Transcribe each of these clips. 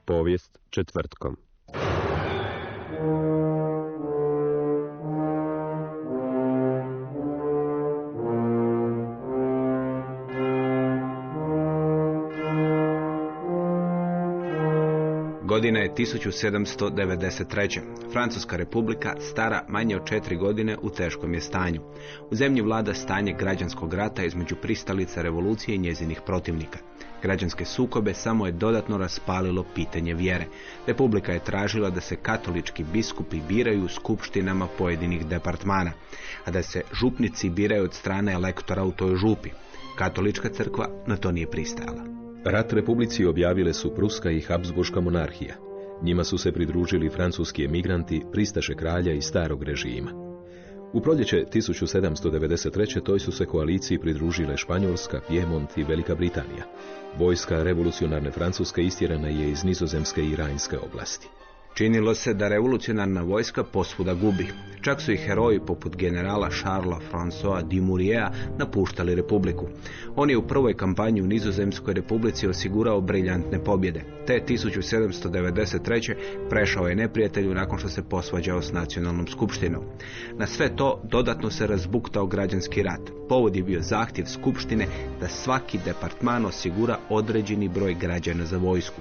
Povijest četvrtkom. Godina je 1793. Francuska republika, stara manje od 4 godine, u teškom je stanju. U zemlji vlada stanje građanskog rata između pristalica revolucije i njezinih protivnika. Građanske sukobe samo je dodatno raspalilo pitanje vjere. Republika je tražila da se katolički biskupi biraju u skupštinama pojedinih departmana, a da se župnici biraju od strane elektora u toj župi. Katolička crkva na to nije pristajala. Rat Republici objavile su Pruska i Habsburška monarhija. Njima su se pridružili francuski emigranti, pristaše kralja i starog režima. U proljeće 1793. toj su se koaliciji pridružile Španjolska, Pjemont i Velika Britanija. Vojska revolucionarne Francuske istjerana je iz Nizozemske i Rajnske oblasti. Činilo se da revolucionarna vojska posvuda gubi. Čak su i heroji poput generala Charlesa François Dumouriez napuštali republiku. On je u prvoj kampanji u Nizozemskoj republici osigurao briljantne pobjede. Te 1793. prešao je neprijatelju nakon što se posvađao s nacionalnom skupštinom. Na sve to dodatno se razbuktao građanski rat. Povod je bio zahtjev skupštine da svaki departman osigura određeni broj građana za vojsku.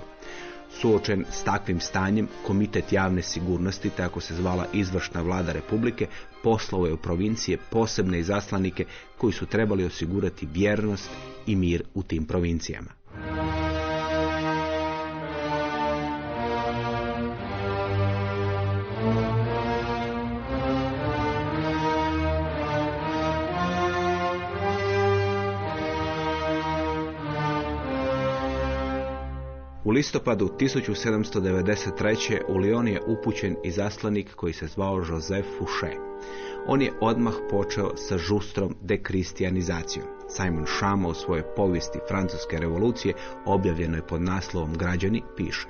Suočen s takvim stanjem, Komitet javne sigurnosti, tako se zvala izvršna vlada republike, poslao je u provincije posebne izaslanike koji su trebali osigurati vjernost i mir u tim provincijama. U listopadu 1793. u Lyon je upućen izaslanik koji se zvao Joseph Fouché. On je odmah počeo sa žustrom dekristijanizacijom. Simon Schama u svojoj povijesti francuske revolucije, objavljenoj pod naslovom Građani, piše: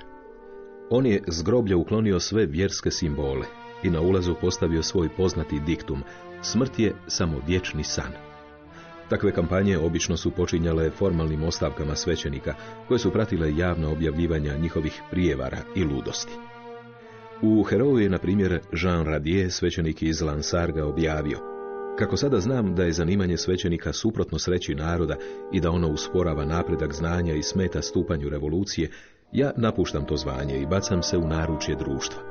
On je s groblja uklonio sve vjerske simbole i na ulazu postavio svoj poznati diktum: smrt je samo vječni san. Takve kampanje obično su počinjale formalnim ostavkama svećenika, koje su pratile javna objavljivanja njihovih prijevara i ludosti. U Heroju je, na primjer, Jean Radier, svećenik iz Lansarga, objavio: kako sada znam da je zanimanje svećenika suprotno sreći naroda i da ono usporava napredak znanja i smeta stupanju revolucije, ja napuštam to zvanje i bacam se u naručje društva.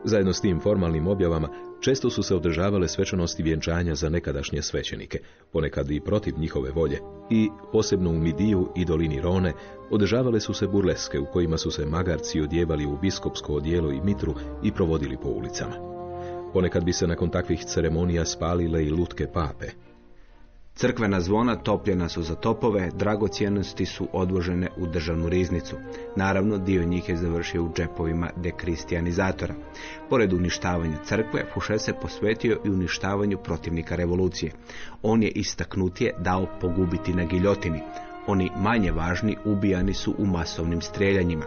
Zajedno s tim formalnim objavama često su se održavale svečanosti vjenčanja za nekadašnje svećenike, ponekad i protiv njihove volje, i posebno u Midiju i dolini Rone održavale su se burleske u kojima su se magarci odjevali u biskopsko odijelo i mitru i provodili po ulicama. Ponekad bi se nakon takvih ceremonija spalile i lutke pape. Crkvena zvona topljena su za topove, dragocjenosti su odvožene u državnu riznicu. Naravno, dio njih je završio u džepovima dekristijanizatora. Pored uništavanja crkve, Fouché se posvetio i uništavanju protivnika revolucije. On je istaknutije dao pogubiti na giljotini. Oni manje važni ubijani su u masovnim streljanjima.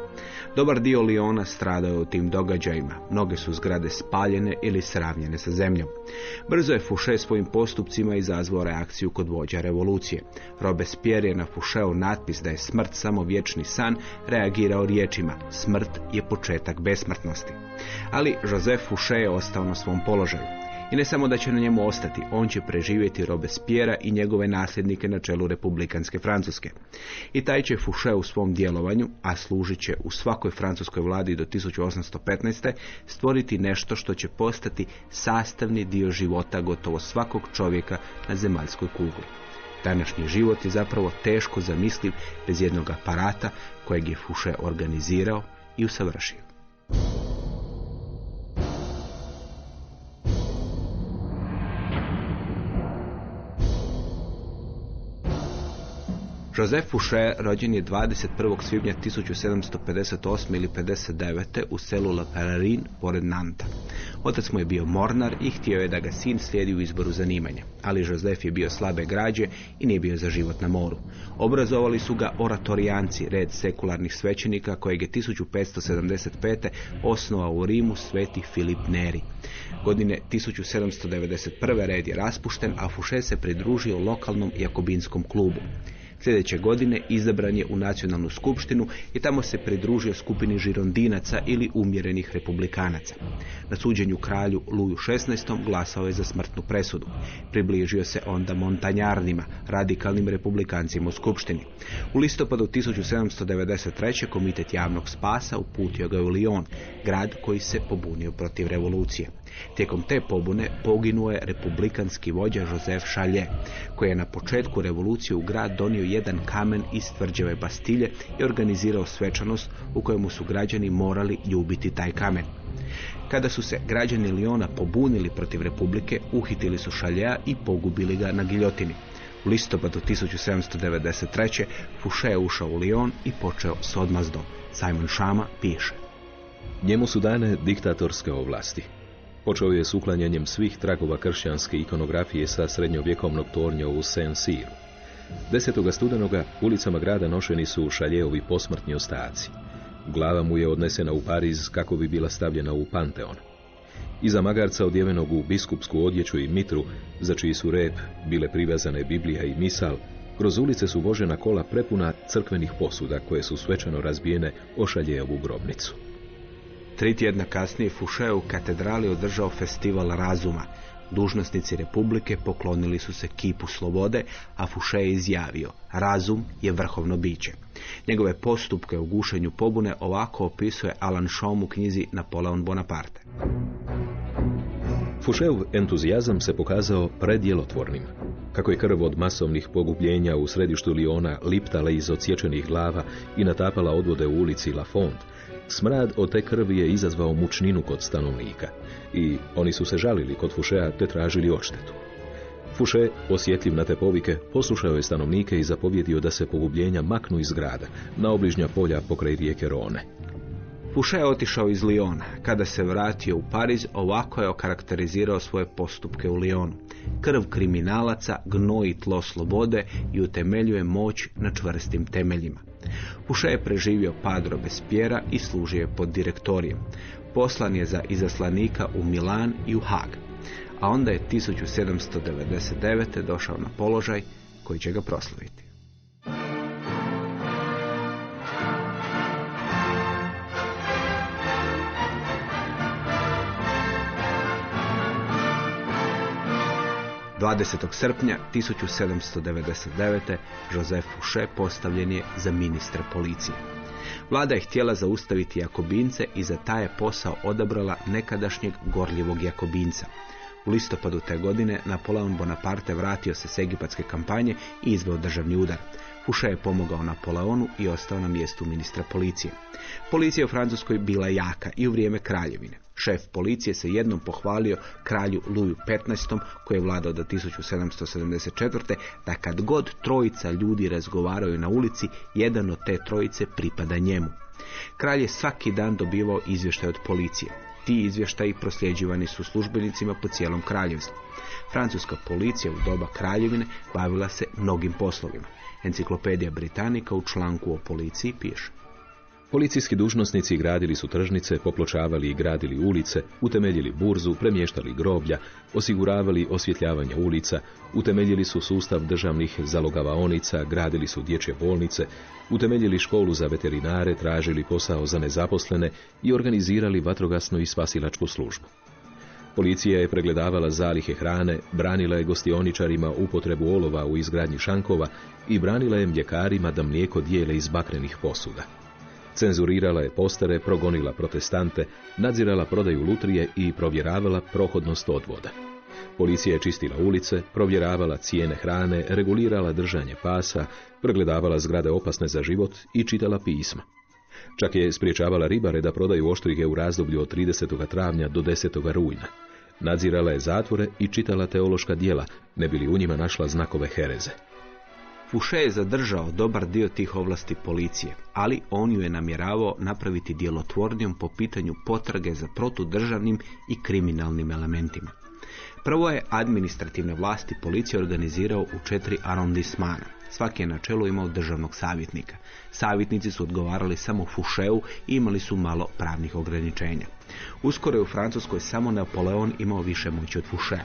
Dobar dio Lyona stradao je u tim događajima. Mnoge su zgrade spaljene ili sravnjene sa zemljom. Brzo je Fouché svojim postupcima izazvao reakciju kod vođa revolucije. Robespierre je na Foucheu natpis da je smrt samo vječni san reagirao riječima: smrt je početak besmrtnosti. Ali Joseph Fouché je ostao na svom položaju. I ne samo da će na njemu ostati, on će preživjeti Robespierre i njegove nasljednike na čelu republikanske Francuske. I taj će Fouché u svom djelovanju, a služit će u svakoj francuskoj vladi do 1815. stvoriti nešto što će postati sastavni dio života gotovo svakog čovjeka na zemaljskoj kugli. Današnji život je zapravo teško zamisliv bez jednog aparata kojeg je Fouché organizirao i usavršio. Joseph Fouché rođen je 21. svibnja 1758. ili 59. u selu La Pererin pored Nanta. Otac mu je bio mornar i htio je da ga sin slijedi u izboru zanimanja, ali Joseph je bio slabe građe i nije bio za život na moru. Obrazovali su ga oratorijanci, red sekularnih svećenika kojeg je 1575. osnovao u Rimu sveti Filip Neri. Godine 1791. red je raspušten, a Fouché se pridružio lokalnom jakobinskom klubu. Sljedeće godine izabran je u nacionalnu skupštinu i tamo se pridružio skupini žirondinaca ili umjerenih republikanaca. Na suđenju kralju Luju XVI. Glasao je za smrtnu presudu. Približio se onda montanjarnima, radikalnim republikancima u skupštini. U listopadu 1793. Komitet javnog spasa uputio ga u Lyon, grad koji se pobunio protiv revolucije. Tijekom te pobune poginuo je republikanski vođa Joseph Chalais, koji je na početku revolucije u grad donio jedan kamen iz tvrđave Bastilje i organizirao svečanost u kojemu su građani morali ljubiti taj kamen. Kada su se građani Lyona pobunili protiv republike, uhitili su Chalaisa i pogubili ga na giljotini. U listopadu 1793. Fouché je ušao u Lyon i počeo s odmazdom. Simon Schama piše: Njemu su dane diktatorske ovlasti. Počeo je s uklanjanjem svih tragova kršćanske ikonografije sa srednjovjekovnog tornja u Saint-Cyru. 10. studenoga ulicama grada nošeni su Chalaiovi posmrtni ostaci. Glava mu je odnesena u Pariz kako bi bila stavljena u Panteon. Iza magarca odjevenog u biskupsku odjeću i mitru, za čiji su rep bile privezane Biblija i misal, kroz ulice su vožena kola prepuna crkvenih posuda koje su svečano razbijene o Chalaiovu grobnicu. 3 tjedna kasnije Fouché u katedrali održao festival razuma. Dužnosnici republike poklonili su se kipu slobode, a Fouché je izjavio: razum je vrhovno biće. Njegove postupke u gušenju pobune ovako opisuje Alan Shom u knjizi Napoleon Bonaparte. Fouchéov entuzijazam se pokazao predjelotvornim. Kako je krv od masovnih pogubljenja u središtu Lyona liptala iz odsječenih glava i natapala odvode u ulici La Fonte, smrad od te krvi je izazvao mučninu kod stanovnika i oni su se žalili kod Fouchéa te tražili odštetu. Fouché, osjetljiv na te povike, poslušao je stanovnike i zapovjedio da se pogubljenja maknu iz grada, na obližnja polja pokraj rijeke Rone. Fouché je otišao iz Lyona. Kada se vratio u Pariz, ovako je okarakterizirao svoje postupke u Lyonu. Krv kriminalaca gnoji tlo slobode i utemeljuje moć na čvrstim temeljima. Fouché je preživio pad Robespierra i služio je pod direktorijem. Poslan je za izaslanika u Milan i u Haag, a onda je 1799. došao na položaj koji će ga proslaviti. – 20. srpnja 1799. Joseph Fouché postavljen je za ministra policije. Vlada je htjela zaustaviti Jakobince i za taj je posao odabrala nekadašnjeg gorljivog Jakobinca. U listopadu te godine Napoleon Bonaparte vratio se s egipatske kampanje i izveo državni udar. Fouché je pomogao Napoleonu i ostao na mjestu ministra policije. Policija u Francuskoj bila jaka i u vrijeme kraljevine. Šef policije se jednom pohvalio kralju Luju XV, koji je vladao do 1774. da kad god trojica ljudi razgovaraju na ulici, jedan od te trojice pripada njemu. Kralj je svaki dan dobivao izvještaj od policije. Ti izvještaji prosljeđivani su službenicima po cijelom kraljevstvu. Francuska policija u doba kraljevine bavila se mnogim poslovima. Enciklopedija Britanika u članku o policiji piše: policijski dužnosnici gradili su tržnice, popločavali i gradili ulice, utemeljili burzu, premještali groblja, osiguravali osvjetljavanje ulica, utemeljili su sustav državnih zalogavaonica, gradili su dječje bolnice, utemeljili školu za veterinare, tražili posao za nezaposlene i organizirali vatrogasnu i spasilačku službu. Policija je pregledavala zalihe hrane, branila je gostioničarima upotrebu olova u izgradnji šankova i branila je mljekarima da mlijeko dijele iz bakrenih posuda. Cenzurirala je postere, progonila protestante, nadzirala prodaju lutrije i provjeravala prohodnost odvoda. Policija je čistila ulice, provjeravala cijene hrane, regulirala držanje pasa, pregledavala zgrade opasne za život i čitala pisma. Čak je spriječavala ribare da prodaju oštrige u razdoblju od 30. travnja do 10. rujna. Nadzirala je zatvore i čitala teološka djela, ne bi li u njima našla znakove hereze. Fouché je zadržao dobar dio tih ovlasti policije, ali on ju je namjeravao napraviti djelotvornijom po pitanju potrage za protudržavnim i kriminalnim elementima. Prvo je administrativne vlasti policija organizirao u 4 arondismana. Svaki je na čelu imao državnog savjetnika. Savjetnici su odgovarali samo Foucheu i imali su malo pravnih ograničenja. Uskoro je u Francuskoj samo Napoleon imao više moći od Fouchea.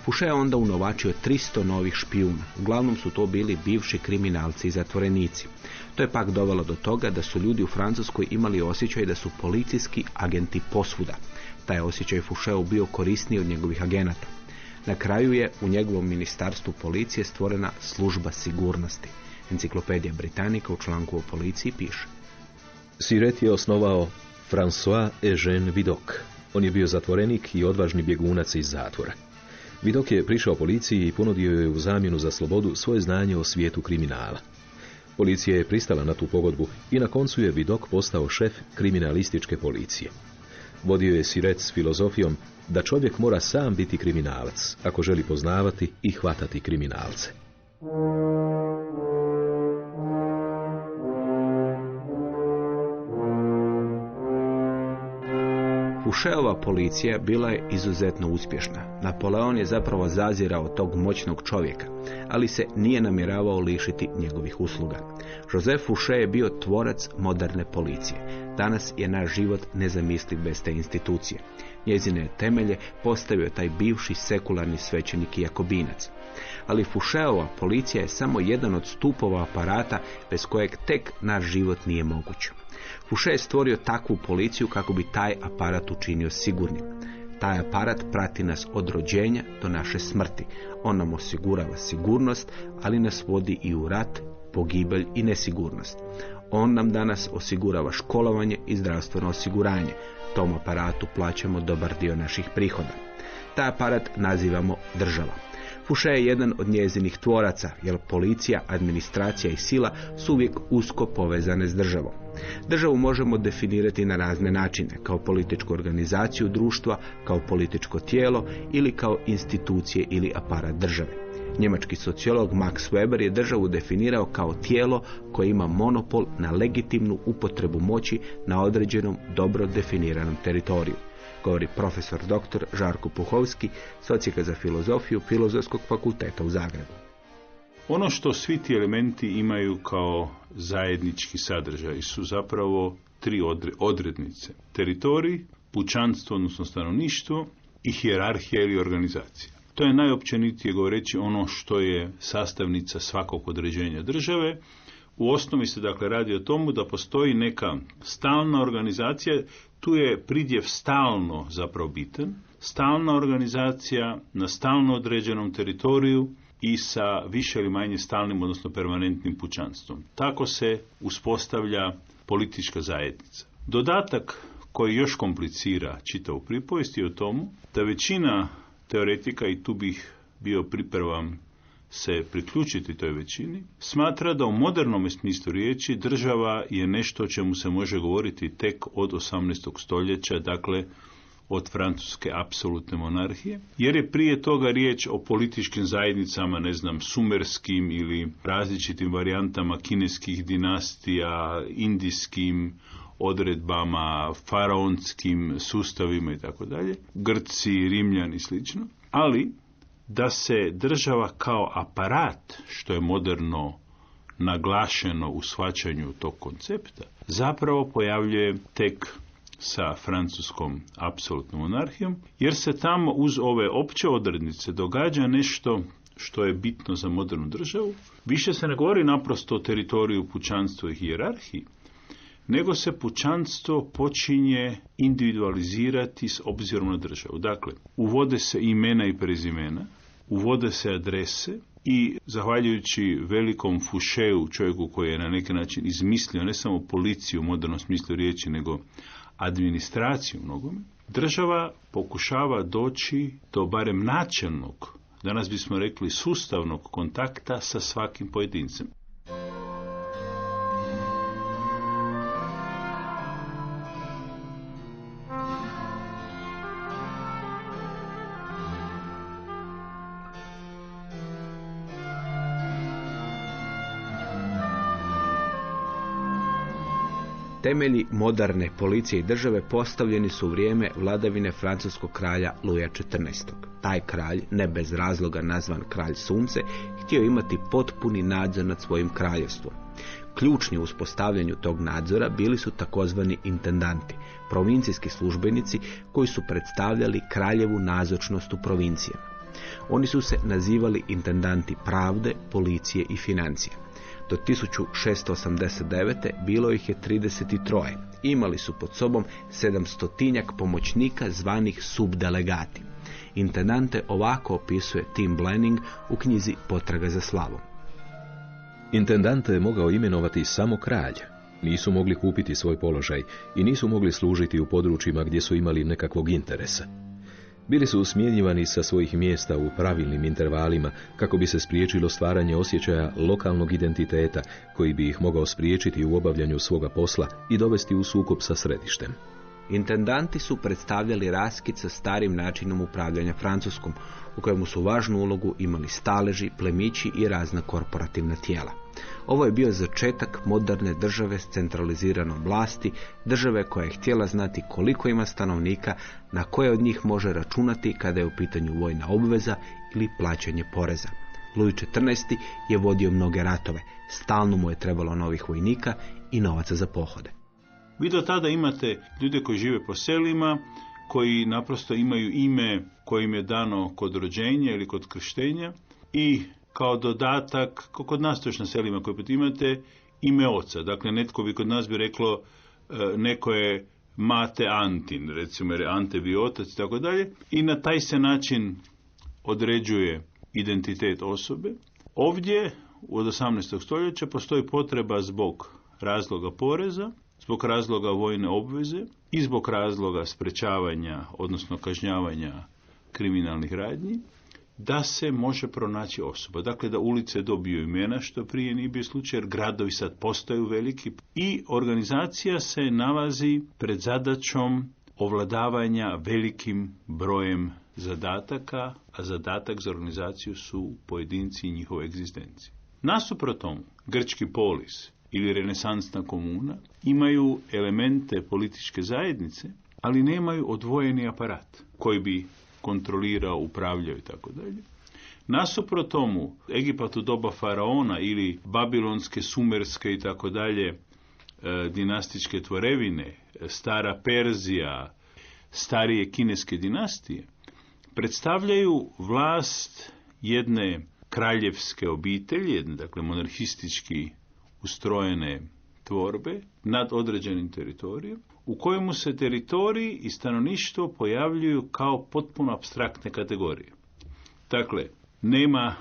Fouché je onda unovačio 300 novih špijuna. Uglavnom su to bili bivši kriminalci i zatvorenici. To je pak dovelo do toga da su ljudi u Francuskoj imali osjećaj da su policijski agenti posvuda. Taj osjećaj Foucheu bio korisniji od njegovih agenata. Na kraju je u njegovom ministarstvu policije stvorena služba sigurnosti. Enciklopedija Britanika u članku o policiji piše: Siret je osnovao François Eugène Vidocq. On je bio zatvorenik i odvažni bjegunac iz zatvora. Vidocq je prišao policiji i ponudio je u zamjenu za slobodu svoje znanje o svijetu kriminala. Policija je pristala na tu pogodbu i na koncu je Vidocq postao šef kriminalističke policije. Vodio je Siret s filozofijom da čovjek mora sam biti kriminalac ako želi poznavati i hvatati kriminalce. Foucheova policija bila je izuzetno uspješna. Napoleon je zapravo zazirao tog moćnog čovjeka, ali se nije namjeravao lišiti njegovih usluga. Joseph Fouché je bio tvorac moderne policije. Danas je naš život nezamisliv bez te institucije. Njezine temelje postavio taj bivši sekularni svećenik i jakobinac. Ali Foucheova policija je samo jedan od stupova aparata bez kojeg tek naš život nije moguć. Fouché je stvorio takvu policiju kako bi taj aparat učinio sigurnim. Taj aparat prati nas od rođenja do naše smrti. On nam osigurava sigurnost, ali nas vodi i u rat, pogibelj i nesigurnost. On nam danas osigurava školovanje i zdravstveno osiguranje. Tom aparatu plaćamo dobar dio naših prihoda. Taj aparat nazivamo država. Fouché je jedan od njezinih tvoraca, jer policija, administracija i sila su uvijek usko povezane s državom. Državu možemo definirati na razne načine, kao političku organizaciju društva, kao političko tijelo ili kao institucije ili aparat države. Njemački sociolog Max Weber je državu definirao kao tijelo koje ima monopol na legitimnu upotrebu moći na određenom dobro definiranom teritoriju, govori profesor dr. Žarko Puhovski, socijaka za filozofiju Filozofskog fakulteta u Zagrebu. Ono što svi ti elementi imaju kao zajednički sadržaj su zapravo 3 odrednice. Teritorij, pučanstvo, odnosno stanovništvo i hijerarhija ili organizacija. To je najopćenitije govoreći ono što je sastavnica svakog određenja države. U osnovi se dakle radi o tomu da postoji neka stalna organizacija, tu je pridjev stalno zapravo bitan, stalna organizacija na stalno određenom teritoriju i sa više ili manje stalnim, odnosno permanentnim pučanstvom. Tako se uspostavlja politička zajednica. Dodatak koji još komplicira čitavu pripovijest je o tomu da većina teoretika, i tu bih bio pripravan se priključiti toj većini, smatra da u modernom smislu riječi država je nešto o čemu se može govoriti tek od 18. stoljeća, dakle od francuske apsolutne monarhije, jer je prije toga riječ o političkim zajednicama, sumerskim ili različitim varijantama kineskih dinastija, indijskim odredbama, faraonskim sustavima i tako dalje, Grci, Rimljani i slično, ali da se država kao aparat, što je moderno naglašeno u shvaćanju tog koncepta, zapravo pojavljuje tek sa francuskom apsolutnom monarhijom, jer se tamo uz ove opće odrednice događa nešto što je bitno za modernu državu. Više se ne govori naprosto o teritoriju, pučanstvu i hijerarhiji, nego se pučanstvo počinje individualizirati s obzirom na državu. Dakle, uvode se imena i prezimena, uvode se adrese i zahvaljujući velikom Foucheu, čovjeku koji je na neki način izmislio ne samo policiju u modernom smislu riječi, nego administraciju mnogome, država pokušava doći do barem načelnog, danas bismo rekli sustavnog kontakta sa svakim pojedincem. Temelji moderne policije i države postavljeni su u vrijeme vladavine francuskog kralja Luja XIV. Taj kralj, ne bez razloga nazvan kralj sunce, htio imati potpuni nadzor nad svojim kraljevstvom. Ključni u uspostavljanju tog nadzora bili su takozvani intendanti, provincijski službenici koji su predstavljali kraljevu nazočnost u provincijama. Oni su se nazivali intendanti pravde, policije i financija. Do 1689. bilo ih je 33. Imali su pod sobom 700 pomoćnika zvanih subdelegati. Intendante ovako opisuje Tim Blenning u knjizi Potraga za slavom. Intendante je mogao imenovati samo kralj. Nisu mogli kupiti svoj položaj i nisu mogli služiti u područjima gdje su imali nekakvog interesa. Bili su smjenjivani sa svojih mjesta u pravilnim intervalima kako bi se spriječilo stvaranje osjećaja lokalnog identiteta koji bi ih mogao spriječiti u obavljanju svoga posla i dovesti u sukob sa središtem. Intendanti su predstavljali raskid sa starim načinom upravljanja Francuskom, u kojemu su važnu ulogu imali staleži, plemići i razna korporativna tijela. Ovo je bio začetak moderne države s centraliziranom vlasti, države koja je htjela znati koliko ima stanovnika, na koje od njih može računati kada je u pitanju vojna obveza ili plaćanje poreza. Louis XIV. Je vodio mnoge ratove, stalno mu je trebalo novih vojnika i novaca za pohode. Vi do tada imate ljude koji žive po selima, koji naprosto imaju ime koje im je dano kod rođenja ili kod krštenja i kao dodatak, kod nas to još na selima koje imate, ime oca. Dakle, netko bi kod nas bi reklo, neko je Mate Antin, recimo jer je Ante bio otac i tako dalje. I na taj se način određuje identitet osobe. Ovdje, od 18. stoljeća, postoji potreba zbog razloga poreza, zbog razloga vojne obveze i zbog razloga sprečavanja, odnosno kažnjavanja kriminalnih radnji, da se može pronaći osoba. Dakle, da ulice dobiju imena, što prije nije bio slučaj, jer gradovi sad postaju veliki. I organizacija se nalazi pred zadaćom ovladavanja velikim brojem zadataka, a zadatak za organizaciju su pojedinci i njihove egzistencije. Nasuprot tomu, grčki polis ili renesansna komuna imaju elemente političke zajednice, ali nemaju odvojeni aparat koji bi kontrolirao, upravljao i tako dalje. Nasuprot tomu, Egipat u doba faraona ili babilonske, sumerske i tako dalje dinastičke tvorevine, stara Perzija, starije kineske dinastije, predstavljaju vlast jedne kraljevske obitelji, jedne, dakle, monarhistički ustrojene tvorbe nad određenim teritorijem, u kojemu se teritoriji i stanovništvo pojavljuju kao potpuno apstraktne kategorije. Dakle, nema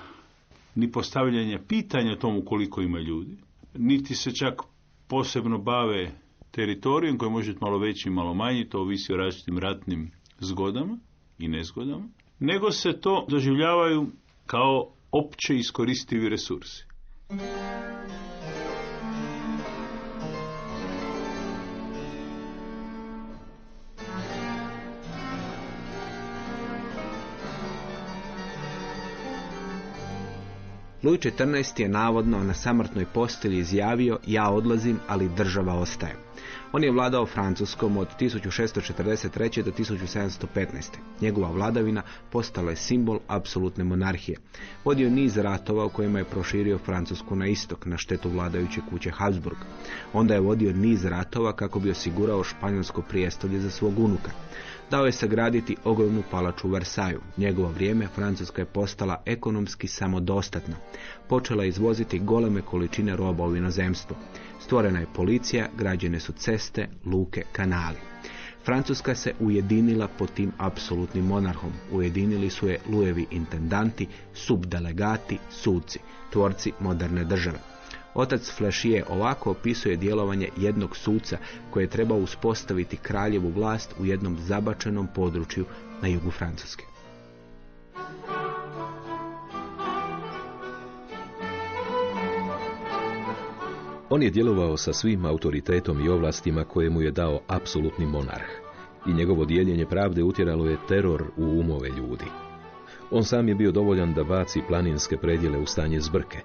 ni postavljanja pitanja o tomu koliko ima ljudi, niti se čak posebno bave teritorijom koji može biti malo veći i malo manji, to ovisi o različitim ratnim zgodama i nezgodama, nego se to doživljavaju kao opće iskoristivi resursi. Louis XIV. Je navodno na samrtnoj postelji izjavio: ja odlazim, ali država ostaje. On je vladao Francuskom od 1643. do 1715. Njegova vladavina postala je simbol apsolutne monarhije. Vodio niz ratova u kojima je proširio Francusku na istok, na štetu vladajuće kuće Habsburg. Onda je vodio niz ratova kako bi osigurao španjolsko prijestolje za svog unuka. Dao je sagraditi ogromnu palaču u Versailles. Njegovo vrijeme Francuska je postala ekonomski samodostatna. Počela je izvoziti goleme količine roba u inozemstvo. Stvorena je policija, građene su ceste, luke, kanali. Francuska se ujedinila pod tim apsolutnim monarhom. Ujedinili su je Louisovi intendanti, subdelegati, suci, tvorci moderne države. Otac Flachier ovako opisuje djelovanje jednog suca koji je trebao uspostaviti kraljevu vlast u jednom zabačenom području na jugu Francuske. On je djelovao sa svim autoritetom i ovlastima koje mu je dao apsolutni monarh i njegovo dijeljenje pravde utjeralo je teror u umove ljudi. On sam je bio dovoljan da baci planinske predjele u stanje zbrke.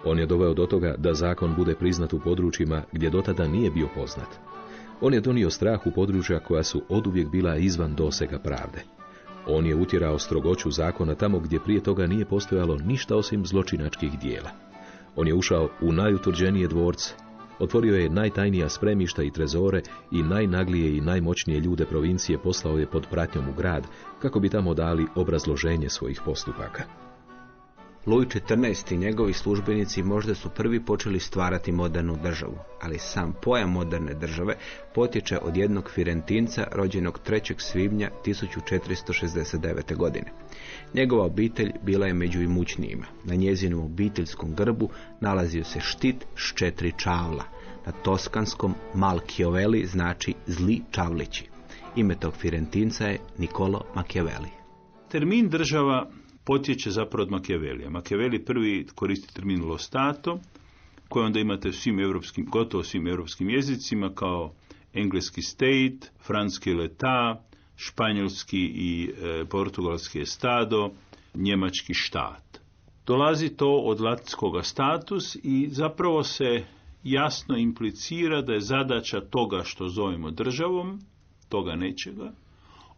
On je doveo do toga da zakon bude priznat u područjima gdje dotada nije bio poznat. On je donio strah u područja koja su oduvijek bila izvan dosega pravde. On je utjerao strogoću zakona tamo gdje prije toga nije postojalo ništa osim zločinačkih dijela. On je ušao u najutvrđenije dvorce, otvorio je najtajnija spremišta i trezore i najnaglije i najmoćnije ljude provincije poslao je pod pratnjom u grad, kako bi tamo dali obrazloženje svojih postupaka. Luj XIV. I njegovi službenici možda su prvi počeli stvarati modernu državu, ali sam pojam moderne države potječe od jednog Firentinca rođenog 3. svibnja 1469. godine. Njegova obitelj bila je među imućnijima. Na njezinom obiteljskom grbu nalazio se štit s 4 čavla. Na toskanskom Malchiavelli znači zli čavlići. Ime tog Firentinca je Niccolo Machiavelli. Termin država potječe zapravo od Machiavellija. Machiavelli prvi koristi termin lo Stato, koji onda imate gotovo svim europskim jezicima, kao engleski state, franski l'État, španjolski i portugalski estado, njemački štat. Dolazi to od latinskoga status i zapravo se jasno implicira da je zadaća toga što zovemo državom, toga nečega,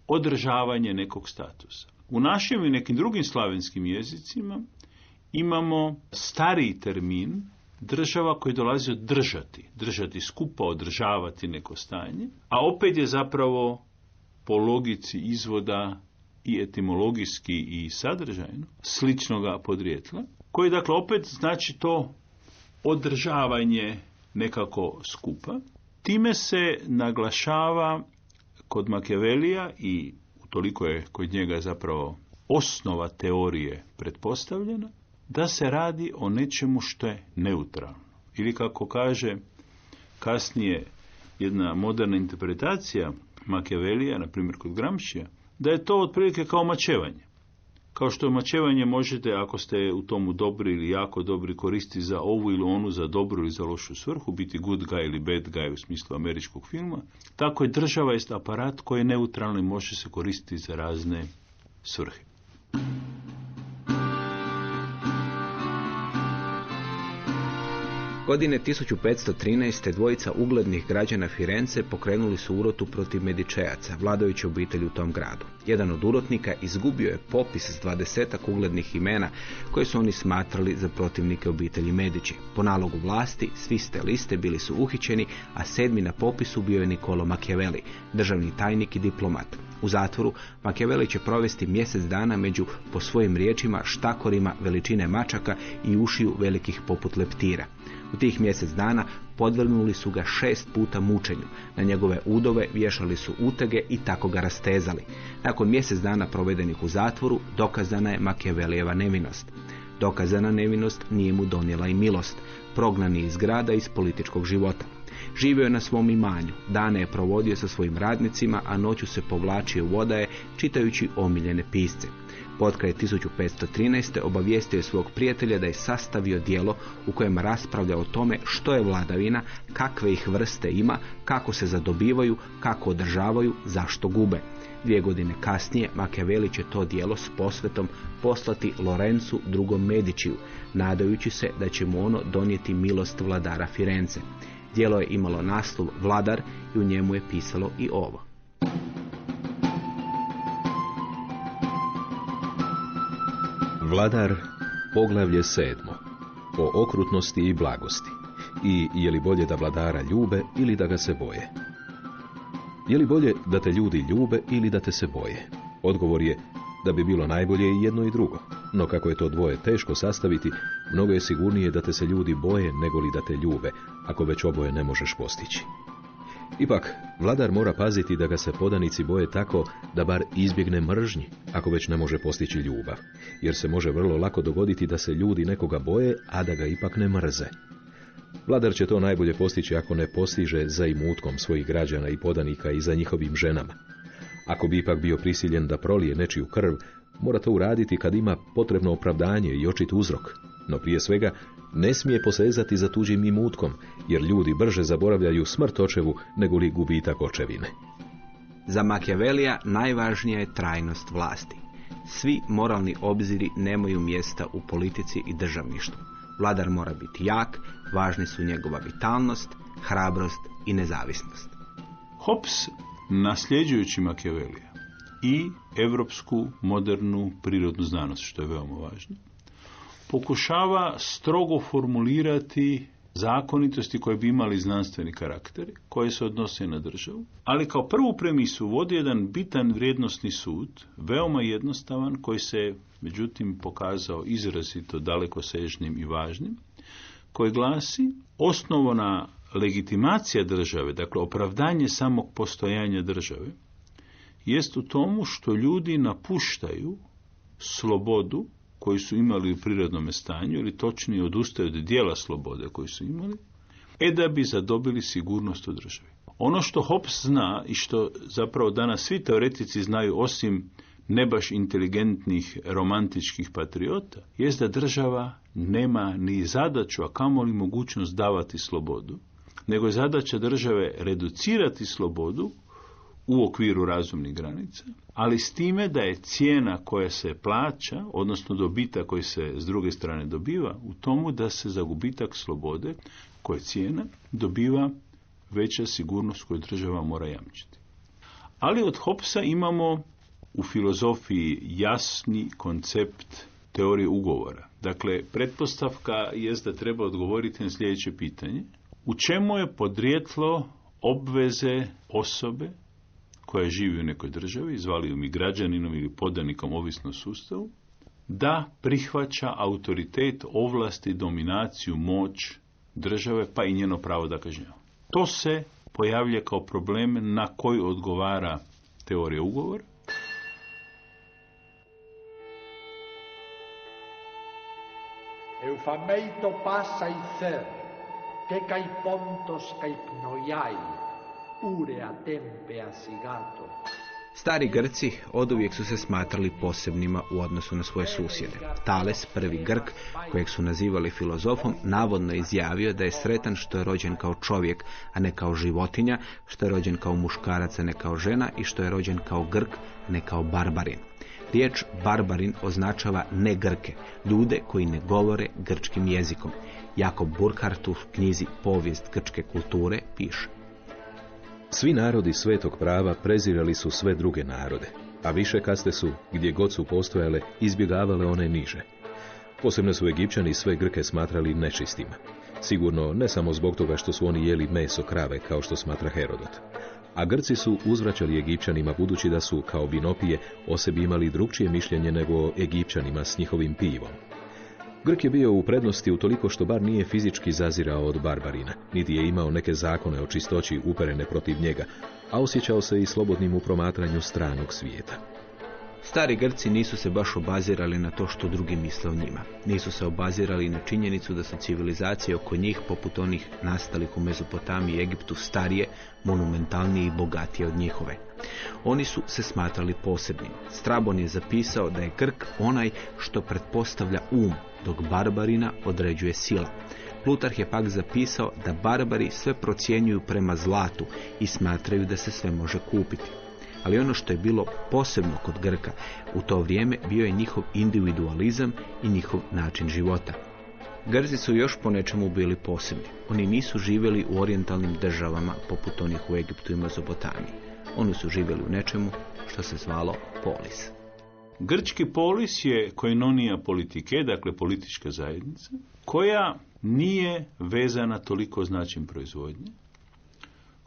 održavanje nekog statusa. U našim i nekim drugim slavenskim jezicima imamo stariji termin država koji dolazi od držati skupa, održavati neko stanje, a opet je zapravo po logici izvoda i etimologijski i sadržajno sličnoga podrijetla, koji dakle opet znači to održavanje nekako skupa. Time se naglašava kod Machiavellija i toliko je kod njega zapravo osnova teorije pretpostavljena, da se radi o nečemu što je neutralno. Ili kako kaže kasnije jedna moderna interpretacija Machiavellija, na primjer kod Gramscija, da je to otprilike kao mačevanje. Kao što mačevanje možete, ako ste u tomu dobri ili jako dobri, koristiti za ovu ili onu, za dobru ili za lošu svrhu, biti good guy ili bad guy u smislu američkog filma, tako je država jest aparat koji je neutralni i može se koristiti za razne svrhe. Godine 1513. dvojica uglednih građana Firence pokrenuli su urotu protiv Medičejaca, vladajuće obitelji u tom gradu. Jedan od urotnika izgubio je popis s 20-ak uglednih imena koje su oni smatrali za protivnike obitelji Medici. Po nalogu vlasti svi s te liste bili su uhićeni, a 7. na popisu bio je Niccolo Machiavelli, državni tajnik i diplomat. U zatvoru Machiavelli će provesti mjesec dana među, po svojim riječima, štakorima veličine mačaka i ušiju velikih poput leptira. U tih mjesec dana podvrgnuli su ga 6 puta mučenju. Na njegove udove vješali su utege i tako ga rastezali. Nakon mjesec dana provedenih u zatvoru dokazana je Machiavellijeva nevinost. Dokazana nevinost nije mu donijela i milost. Prognan je iz grada i iz političkog života. Živio je na svom imanju, dane je provodio sa svojim radnicima, a noću se povlačio u odaje čitajući omiljene pisce. Potkraj 1513. obavijestio je svog prijatelja da je sastavio djelo u kojem raspravlja o tome što je vladavina, kakve ih vrste ima, kako se zadobivaju, kako održavaju, zašto gube. 2 godine kasnije Machiavelli će to djelo s posvetom poslati Lorenzu II. Mediciju, nadajući se da će mu ono donijeti milost vladara Firence. Djelo je imalo naslov Vladar i u njemu je pisalo i ovo. Vladar, poglavlje 7. O okrutnosti i blagosti. I je li bolje da vladara ljube ili da ga se boje? Je li bolje da te ljudi ljube ili da te se boje? Odgovor je da bi bilo najbolje i jedno i drugo. No kako je to dvoje teško sastaviti, mnogo je sigurnije da te se ljudi boje nego li da te ljube, ako već oboje ne možeš postići. Ipak, vladar mora paziti da ga se podanici boje tako da bar izbjegne mržnji, ako već ne može postići ljubav, jer se može vrlo lako dogoditi da se ljudi nekoga boje, a da ga ipak ne mrze. Vladar će to najbolje postići ako ne postiže za imutkom svojih građana i podanika i za njihovim ženama. Ako bi ipak bio prisiljen da prolije nečiju krv, mora to uraditi kad ima potrebno opravdanje i očit uzrok. No prije svega, ne smije posezati za tuđim imutkom, jer ljudi brže zaboravljaju smrt očevu nego li gubitak očevine. Za Machiavellija najvažnija je trajnost vlasti. Svi moralni obziri nemaju mjesta u politici i državništvu. Vladar mora biti jak, važni su njegova vitalnost, hrabrost i nezavisnost. Hobbes, nasljeđujući Machiavellija i evropsku modernu prirodnu znanost, što je veoma važno, pokušava strogo formulirati zakonitosti koje bi imali znanstveni karakter, koje se odnose na državu, ali kao prvu premisu vodi jedan bitan vrijednosni sud, veoma jednostavan, koji se međutim pokazao izrazito dalekosežnim i važnim, koji glasi: osnovna legitimacija države, dakle opravdanje samog postojanja države, jest u tomu što ljudi napuštaju slobodu koju su imali u prirodnom stanju, ili točnije odustaju od dijela slobode koju su imali, da bi zadobili sigurnost u državi. Ono što Hobbes zna i što zapravo danas svi teoretici znaju, osim ne baš inteligentnih romantičkih patriota, jest da država nema ni zadaću, a kamoli mogućnost davati slobodu, nego je zadaća države reducirati slobodu u okviru razumnih granica, ali s time da je cijena koja se plaća, odnosno dobitak koji se s druge strane dobiva, u tomu da se za gubitak slobode, koja je cijena, dobiva veća sigurnost koju država mora jamčiti. Ali od Hobbesa imamo u filozofiji jasni koncept teorije ugovora. Dakle, pretpostavka je da treba odgovoriti na sljedeće pitanje: u čemu je podrijetlo obveze osobe koja živi u nekoj državi, zvali ju mi građaninom ili podanikom, ovisno o sustavu, da prihvaća autoritet, ovlasti, dominaciju, moć države, pa i njeno pravo da kažnjava. To se pojavlja kao problem na koji odgovara teorija ugovora. Eufameito passa i cer, che cai pontos cai pnoiai, urea tempe asigato. Stari Grci oduvijek su se smatrali posebnima u odnosu na svoje susjede. Tales, prvi Grk, kojeg su nazivali filozofom, navodno izjavio da je sretan što je rođen kao čovjek, a ne kao životinja, što je rođen kao muškarac, a ne kao žena, i što je rođen kao Grk, a ne kao barbarin. Riječ barbarin označava ne Grke, ljude koji ne govore grčkim jezikom. Jakob Burckhardt u knjizi Povijest grčke kulture piše: svi narodi svetog prava prezirali su sve druge narode, a više kaste su, gdje god su postojale, izbjegavale one niže. Posebno su Egipćani sve Grke smatrali nečistima. Sigurno ne samo zbog toga što su oni jeli meso krave, kao što smatra Herodot. A Grci su uzvraćali Egipćanima budući da su, kao binopije, o sebi imali drukčije mišljenje nego Egipćanima s njihovim pivom. Grk je bio u prednosti utoliko što bar nije fizički zazirao od barbarina, niti je imao neke zakone o čistoći uperene protiv njega, a osjećao se i slobodnim u promatranju stranog svijeta. Stari Grci nisu se baš obazirali na to što drugi misle o njima. Nisu se obazirali na činjenicu da su civilizacije oko njih, poput onih nastalih u Mezopotamiji i Egiptu, starije, monumentalnije i bogatije od njihove. Oni su se smatrali posebnim. Strabon je zapisao da je Grk onaj što pretpostavlja dok barbarina određuje sila. Plutarh je pak zapisao da barbari sve procjenjuju prema zlatu i smatraju da se sve može kupiti. Ali ono što je bilo posebno kod Grka u to vrijeme bio je njihov individualizam i njihov način života. Grci su još po nečemu bili posebni. Oni nisu živjeli u orijentalnim državama poput onih u Egiptu i Mezopotamiji. Oni su živjeli u nečemu što se zvalo polis. Grčki polis je koinonija politike, dakle politička zajednica, koja nije vezana toliko s načinom proizvodnje,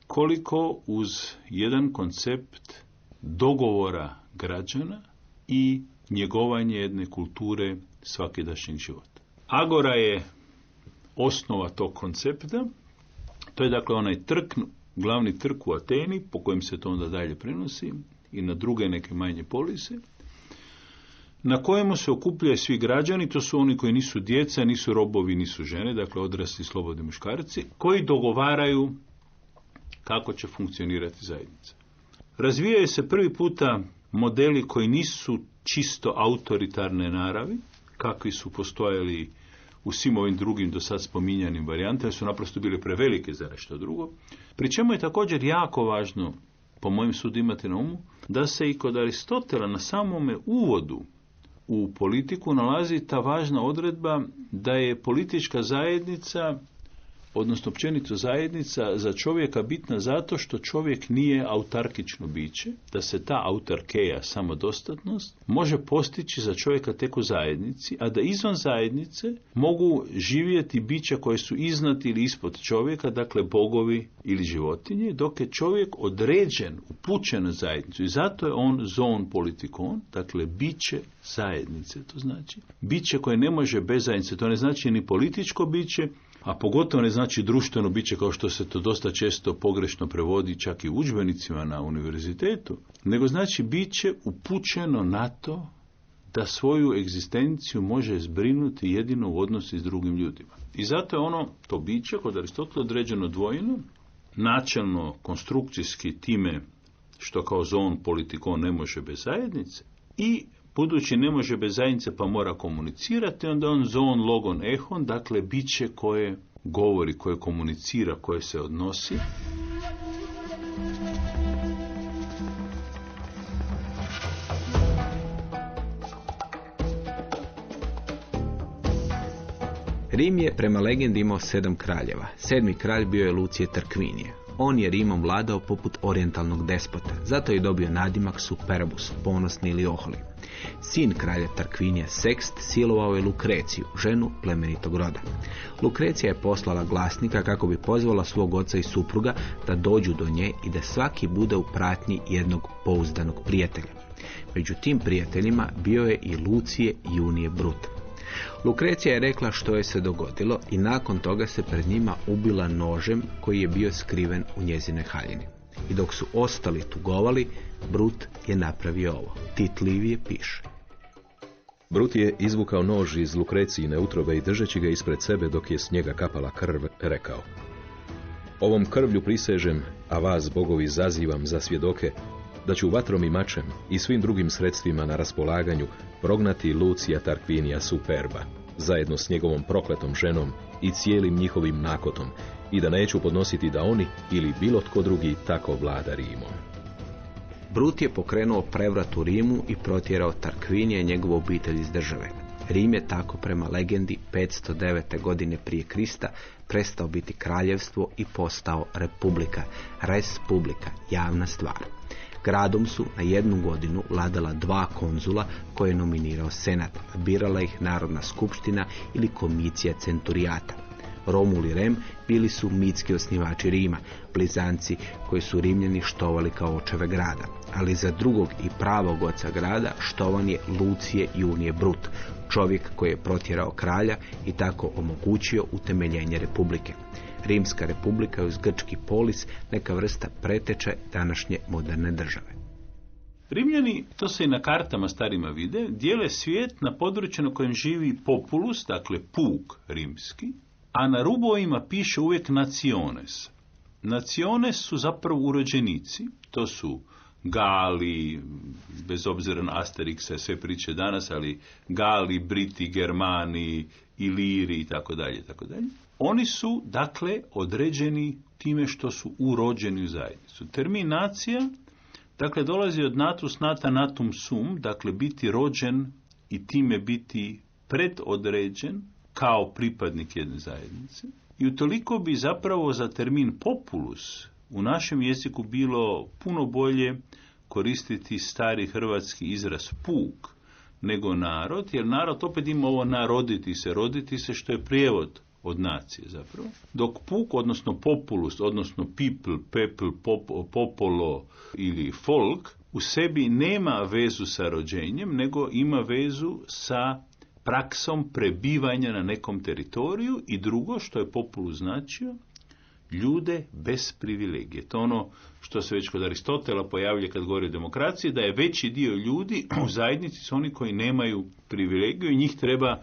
koliko uz jedan koncept dogovora građana i njegovanje jedne kulture svakidašnjeg života. Agora je osnova tog koncepta. To je dakle onaj trg, glavni trg u Ateni, po kojem se to onda dalje prenosi i na druge neke manje polise, na kojemu se okupljaju svi građani. To su oni koji nisu djeca, nisu robovi, nisu žene, dakle odrasli slobodni muškarci, koji dogovaraju kako će funkcionirati zajednica. Razvijaju se prvi puta modeli koji nisu čisto autoritarne naravi, kakvi su postojali u svim ovim drugim do sad spominjanim varijantama, su naprosto bile prevelike za nešto drugo. Pri čemu je također jako važno, po mojem sudu, imati na umu, da se i kod Aristotela na samome uvodu u politiku nalazi ta važna odredba da je politička zajednica odnosno općenito zajednica, za čovjeka bitna zato što čovjek nije autarkično biće, da se ta autarkeja, samodostatnost, može postići za čovjeka tek u zajednici, a da izvan zajednice mogu živjeti bića koje su iznad ili ispod čovjeka, dakle bogovi ili životinje, dok je čovjek određen, upućen na zajednicu i zato je on zoon politikon, dakle biće zajednice, to znači biće koje ne može bez zajednice, to ne znači ni političko biće, a pogotovo ne znači društveno biće kao što se to dosta često pogrešno prevodi čak i u udžbenicima na univerzitetu, nego znači biće upućeno na to da svoju egzistenciju može zbrinuti jedino u odnosi s drugim ljudima. I zato je ono, to biće, kod Aristotela određeno dvojno, načelno, konstrukcijski time što kao zoon politikon ne može bez zajednice i budući ne može bez zajednice pa mora komunicirati, onda on zoon logon ehon, dakle biće koje govori, koje komunicira, koje se odnosi. Rim je prema legendi imao 7 kraljeva. 7. kralj bio je Lucije Tarquinije. On je Rimom vladao poput orijentalnog despota, zato je dobio nadimak Superbus, ponosni ili oholi. Sin kralja Tarquinija Sext silovao je Lukreciju, ženu plemenitog roda. Lukrecija je poslala glasnika kako bi pozvala svog oca i supruga da dođu do nje i da svaki bude u pratnji jednog pouzdanog prijatelja. Među tim prijateljima bio je i Lucije Junije Brut. Lukrecija je rekla što je se dogodilo i nakon toga se pred njima ubila nožem koji je bio skriven u njezine haljini. I dok su ostali tugovali, Brut je napravio ovo. Tit Livije piše. Brut je izvukao nož iz Lukrecijine utrobe i držeći ga ispred sebe dok je s njega kapala krv, rekao: Ovom krvlju prisežem, a vas, bogovi, zazivam za svjedoke, da ću vatrom i mačem i svim drugim sredstvima na raspolaganju prognati Lucija Tarquinija Superba, zajedno s njegovom prokletom ženom i cijelim njihovim nakotom, i da neću podnositi da oni ili bilo tko drugi tako vlada Rimom. Brut je pokrenuo prevrat u Rimu i protjerao Tarquinija i njegovu obitelj iz države. Rim je tako prema legendi 509. godine prije Krista prestao biti kraljevstvo i postao republika, res publica, javna stvar. Gradom su na 1 godinu vladala 2 konzula koje je nominirao senat, a birala ih Narodna skupština ili komicija centurijata. Romul i Rem bili su mitski osnivači Rima, blizanci koji su Rimljani štovali kao očeve grada, ali za drugog i pravog oca grada štovan je Lucije Junije Brut, čovjek koji je protjerao kralja i tako omogućio utemeljenje republike. Rimska republika je uz grčki polis neka vrsta preteče današnje moderne države. Rimljani, to se i na kartama starima vide, dijele svijet na području na kojem živi populus, dakle puk rimski, a na rubovima piše uvijek naciones. Naciones su zapravo urođenici, to su Gali, bez obzira na Asterixa, sve priče danas, ali Gali, Briti, Germani, Iliri i tako dalje, tako dalje. Oni su, dakle, određeni time što su urođeni u zajednicu. Termin nacija, dakle, dolazi od natus nata natum sum, dakle, biti rođen i time biti predodređen kao pripadnik jedne zajednice. I utoliko bi zapravo za termin populus u našem jeziku bilo puno bolje koristiti stari hrvatski izraz puk nego narod, jer narod opet ima ovo roditi se, što je prijevod od nacije zapravo. Dok puk, odnosno populus, odnosno people, popolo ili folk, u sebi nema vezu sa rođenjem, nego ima vezu sa praksom prebivanja na nekom teritoriju i drugo, što je populus značio, ljude bez privilegije. To ono što se već kod Aristotela pojavlja kad govori o demokraciji, da je veći dio ljudi u zajednici su oni koji nemaju privilegiju i njih treba,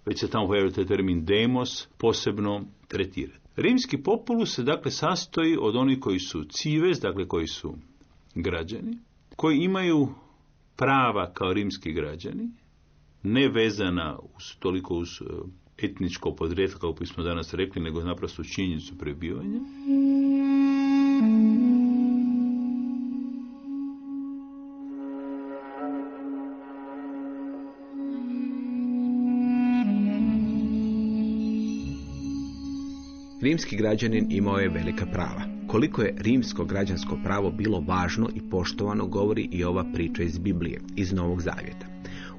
već se tamo pojavlja taj termin demos, posebno tretirati. Rimski populus se dakle sastoji od onih koji su cives, dakle koji su građani, koji imaju prava kao rimski građani, ne vezana toliko uz etničko podrijetlo, kao bismo danas rekli, nego naprosto činjenicu prebivanja. Rimski građanin imao je velika prava. Koliko je rimsko građansko pravo bilo važno i poštovano govori i ova priča iz Biblije, iz Novog Zavjeta.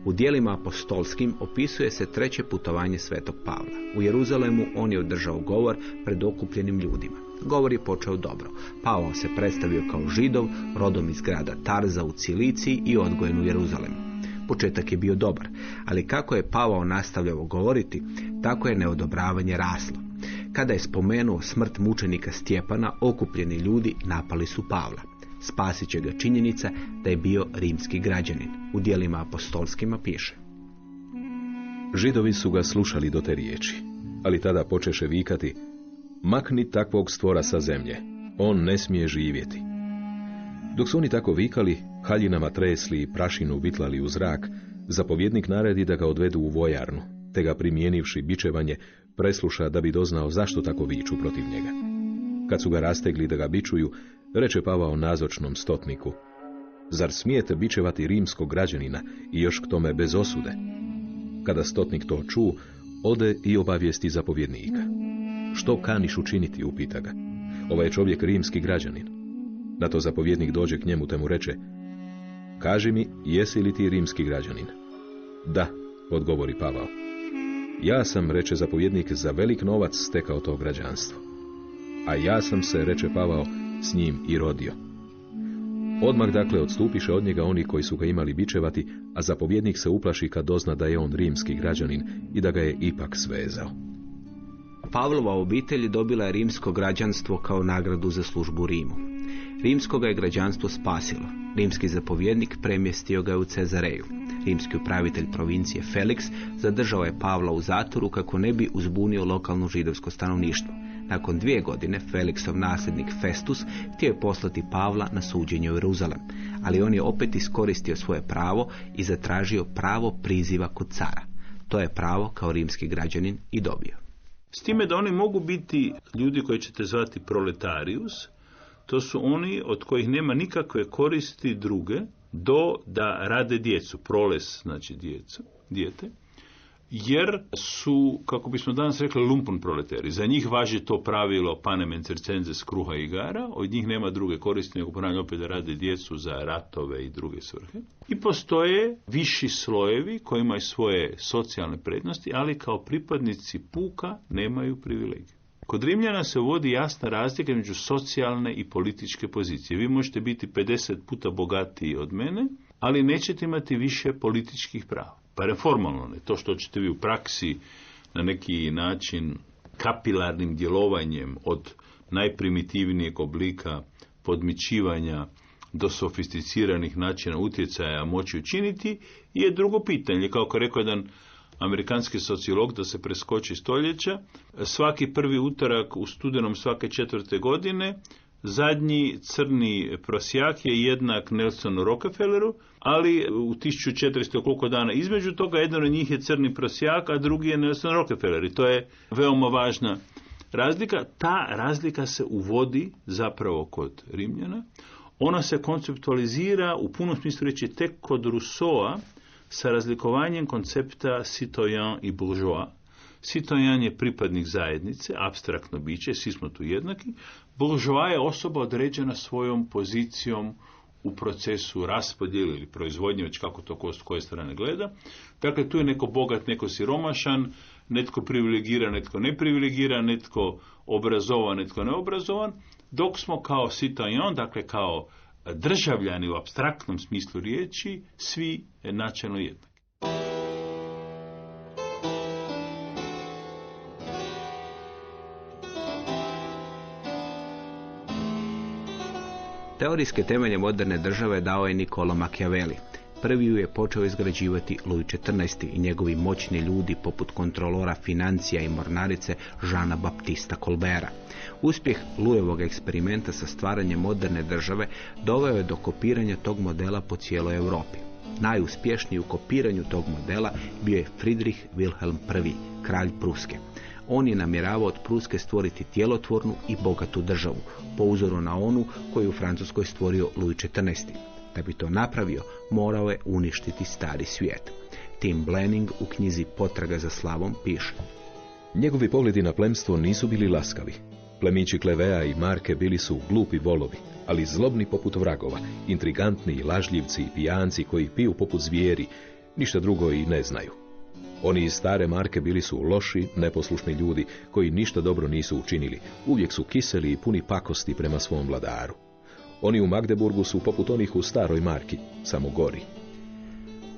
U djelima apostolskim opisuje se treće putovanje svetog Pavla. U Jeruzalemu on je održao govor pred okupljenim ljudima. Govor je počeo dobro. Pavao se predstavio kao Židov, rodom iz grada Tarza u Ciliciji i odgojen u Jeruzalemu. Početak je bio dobar, ali kako je Pavao nastavljao govoriti, tako je neodobravanje raslo. Kada je spomenuo smrt mučenika Stjepana, okupljeni ljudi napali su Pavla. Spasit će ga činjenica da je bio rimski građanin. U djelima apostolskima piše: Židovi su ga slušali do te riječi, ali tada počeše vikati: makni takvog stvora sa zemlje, on ne smije živjeti. Dok su oni tako vikali, haljinama tresli i prašinu vitlali u zrak, zapovjednik naredi da ga odvedu u vojarnu, te ga primijenivši bičevanje presluša da bi doznao zašto tako viču protiv njega. Kad su ga rastegli da ga bičuju, reče Pavao nazočnom stotniku: zar smijete bičevati rimskog građanina i još k tome bez osude? Kada stotnik to ču, ode i obavijesti zapovjednika. Što kaniš učiniti, upita ga. Ovaj je čovjek rimski građanin. Na to zapovjednik dođe k njemu te mu reče: kaži mi, jesi li ti rimski građanin? Da, odgovori Pavao. Ja sam, reče zapovjednik, za velik novac stekao to građanstvo. A ja sam se, reče Pavao, s njim i rodio. Odmah dakle odstupiše od njega oni koji su ga imali bičevati, a zapovjednik se uplaši kad dozna da je on rimski građanin i da ga je ipak svezao. Pavlova obitelj dobila je rimsko građanstvo kao nagradu za službu u Rimu. Rimsko ga je građanstvo spasilo. Rimski zapovjednik premjestio ga je u Cezareju. Rimski upravitelj provincije Felix zadržao je Pavla u zatvoru kako ne bi uzbunio lokalno židovsko stanovništvo. Nakon 2 godine Felixov nasljednik Festus htio je poslati Pavla na suđenje u Jeruzalem, ali on je opet iskoristio svoje pravo i zatražio pravo priziva kod cara. To je pravo kao rimski građanin i dobio. S time da oni mogu biti ljudi koji ćete zvati proletarius, to su oni od kojih nema nikakve koristi druge do da rade djecu, proles znači dijete, jer su, kako bismo danas rekli, lumpen proletari. Za njih važi to pravilo panem et circenses kruha i igara, od njih nema druge koristi nego ponavljam opet da rade djecu za ratove i druge svrhe. I postoje viši slojevi koji imaju svoje socijalne prednosti, ali kao pripadnici puka nemaju privilegiju. Kod Rimljana se uvodi jasna razlika između socijalne i političke pozicije. Vi možete biti 50 puta bogatiji od mene, ali nećete imati više političkih prava. Pa reformalno ne. To što ćete vi u praksi na neki način kapilarnim djelovanjem od najprimitivnijeg oblika podmićivanja do sofisticiranih načina utjecaja moći učiniti je drugo pitanje. Kao rekao jedan amerikanski sociolog, da se preskoči stoljeća, svaki prvi utorak u studenom svake 4. godine zadnji crni prosjak je jednak Nelsonu Rockefelleru, ali u 1400 koliko dana između toga jedan od njih je crni prosjak, a drugi je Nelson Rockefeller. I to je veoma važna razlika. Ta razlika se uvodi zapravo kod Rimljana. Ona se konceptualizira u punom smislu reći tek kod Rousseaua sa razlikovanjem koncepta citoyen i bourgeois. Citoyen je pripadnik zajednice, apstraktno biće, svi smo tu jednaki. Bourgeois je osoba određena svojom pozicijom u procesu raspodjele ili proizvodnje, već kako to s koje strane gleda. Dakle, tu je neko bogat, neko siromašan, netko privilegiran, netko neprivilegiran, netko obrazovan, netko neobrazovan, dok smo kao citoyen, dakle kao državljani u apstraktnom smislu riječi, svi načelno jednaki. Teorijske temelje moderne države dao je Niccolo Machiavelli. Prvi ju je počeo izgrađivati Louis XIV i njegovi moćni ljudi poput kontrolora financija i mornarice Jeana Baptista Colberta. Uspjeh Louisovog eksperimenta sa stvaranjem moderne države doveo je do kopiranja tog modela po cijeloj Europi. Najuspješniji u kopiranju tog modela bio je Friedrich Wilhelm I, kralj Pruske. On je namjeravao od Pruske stvoriti tjelotvornu i bogatu državu, po uzoru na onu koju je u Francuskoj stvorio Louis XIV. Da bi to napravio, morao je uništiti stari svijet. Tim Blenning u knjizi Potraga za slavom piše: Njegovi pogledi na plemstvo nisu bili laskavi. Plemići Klevea i Marke bili su glupi volovi, ali zlobni poput vragova, intrigantni, lažljivci i pijanci koji piju poput zvijeri, ništa drugo i ne znaju. Oni iz stare Marke bili su loši, neposlušni ljudi koji ništa dobro nisu učinili, uvijek su kiseli i puni pakosti prema svom vladaru. Oni u Magdeburgu su poput onih u staroj Marki, samo gori.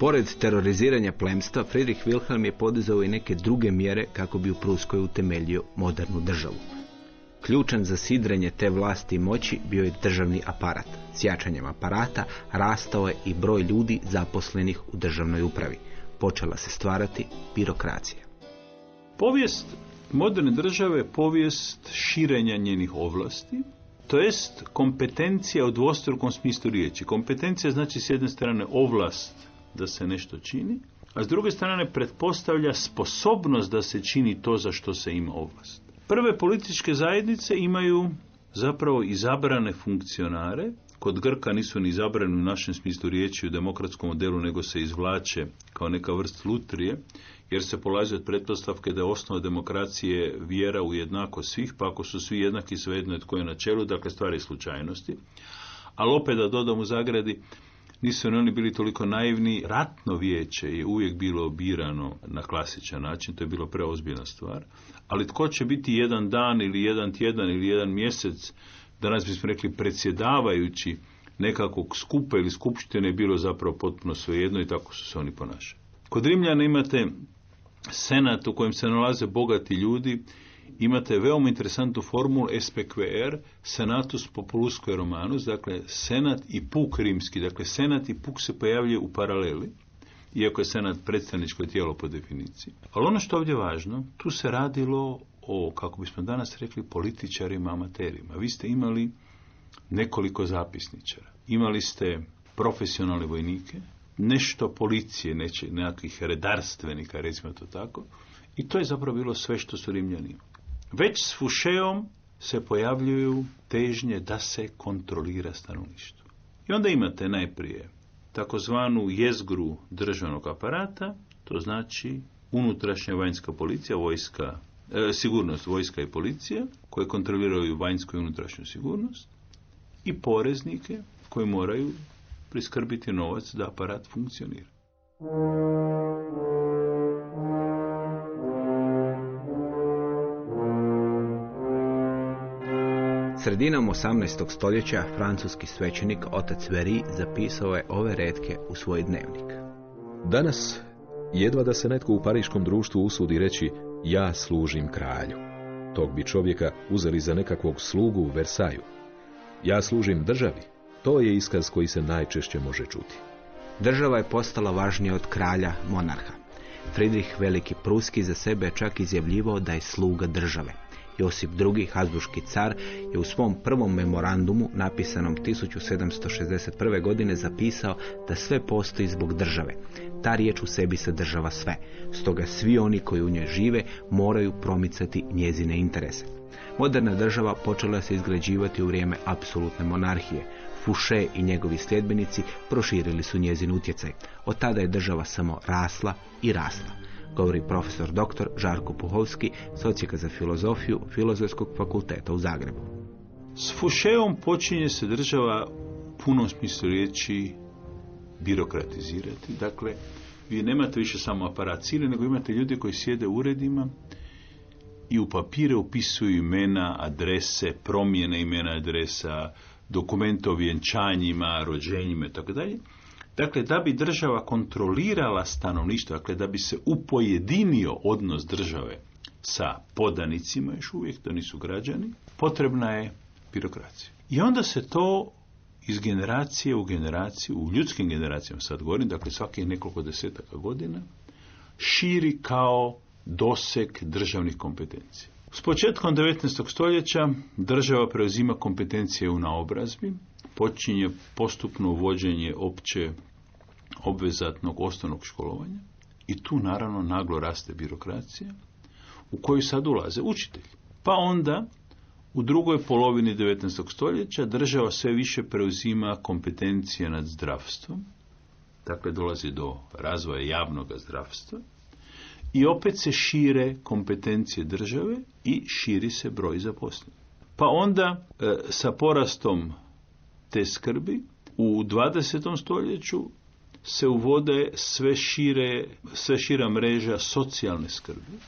Pored teroriziranja plemstva, Friedrich Wilhelm je poduzeo i neke druge mjere kako bi u Pruskoj utemeljio modernu državu. Ključan za sidrenje te vlasti i moći bio je državni aparat. S jačanjem aparata rastao je i broj ljudi zaposlenih u državnoj upravi. Počela se stvarati birokracija. Povijest moderne države je povijest širenja njenih ovlasti, to jest kompetencija u dvostrukom smislu riječi. Kompetencija znači s jedne strane ovlast da se nešto čini, a s druge strane pretpostavlja sposobnost da se čini to za što se ima ovlast. Prve političke zajednice imaju zapravo izabrane funkcionare. Kod Grka nisu ni izabrani u našem smislu riječi u demokratskom modelu, nego se izvlače kao neka vrst lutrije, jer se polazi od pretpostavke da je osnova demokracije vjera u jednakost svih, pa ako su svi jednaki, svejedno je tko je na čelu, dakle stvari slučajnosti. Ali opet da dodam u zagradi, nisu oni bili toliko naivni. Ratno vijeće je uvijek bilo birano na klasičan način, to je bilo preozbiljna stvar, ali tko će biti jedan dan ili jedan tjedan ili jedan mjesec, danas bismo rekli predsjedavajući nekakvog skupa ili skupštine, je bilo zapravo potpuno svejedno i tako su se oni ponašali. Kod Rimljana imate senat u kojem se nalaze bogati ljudi, imate veoma interesantnu formulu SPQR, senatus populusque romanus, dakle senat i puk rimski, dakle senat i puk se pojavljaju u paraleli, iako je senat predstavničko tijelo po definiciji. Ali ono što je ovdje važno, tu se radilo o, kako bismo danas rekli, političarima, amaterima. Vi ste imali nekoliko zapisničara, imali ste profesionalne vojnike, nešto policije, nekakvih redarstvenika, recimo to tako, i to je zapravo bilo sve što su Rimljani imali. Već s Foucheom se pojavljuju težnje da se kontrolira stanovništvo. I onda imate najprije takozvanu jezgru državnog aparata, to znači unutrašnja vanjska policija, sigurnost, vojska i policija, koje kontroliraju vanjsku i unutrašnju sigurnost, i poreznike koji moraju priskrbiti novac da aparat funkcionira. Sredinom 18. stoljeća francuski svećenik otac Veri zapisao je ove retke u svoj dnevnik. Danas jedva da se netko u pariškom društvu usudi reći ja služim kralju. Tog bi čovjeka uzeli za nekakvog slugu u Versaju. Ja služim državi. To je iskaz koji se najčešće može čuti. Država je postala važnija od kralja, monarha. Friedrich Veliki Pruski za sebe je čak izjavljivao da je sluga države. Josip II, Habsburški car, je u svom prvom memorandumu, napisanom 1761. godine, zapisao da sve postoji zbog države. Ta riječ u sebi sadržava sve. Stoga svi oni koji u njoj žive moraju promicati njezine interese. Moderna država počela se izgrađivati u vrijeme apsolutne monarhije. Fouché i njegovi sljedbenici proširili su njezin utjecaj. Od tada je država samo rasla i rasla, govori profesor dr. Žarko Puhovski s Odsjeka za filozofiju Filozofskog fakulteta u Zagrebu. S Foucheom počinje se država u punom smislu riječi birokratizirati. Dakle, vi nemate više samo aparat sile, nego imate ljude koji sjede u uredima i u papire upisuju imena, adrese, promjene imena, adresa, dokumente o vjenčanjima, rođenjima i tako dalje. Dakle, da bi država kontrolirala stanovništvo, dakle, da bi se upojedinio odnos države sa podanicima, još uvijek to nisu građani, potrebna je birokracija. I onda se to iz generacije u generaciju, u ljudskim generacijama sad govorim, dakle svakih nekoliko desetaka godina, širi kao doseg državnih kompetencija. S početkom 19. stoljeća država preuzima kompetencije u naobrazbi, počinje postupno uvođenje opće obvezatnog osnovnog školovanja i tu naravno naglo raste birokracija u koju sad ulaze učitelji. Pa onda u drugoj polovini 19. stoljeća država sve više preuzima kompetencije nad zdravstvom, dakle dolazi do razvoja javnog zdravstva i opet se šire kompetencije države i širi se broj zaposlenih. Pa onda sa porastom te skrbi u 20. stoljeću se uvode sve šira mreža socijalne skrbi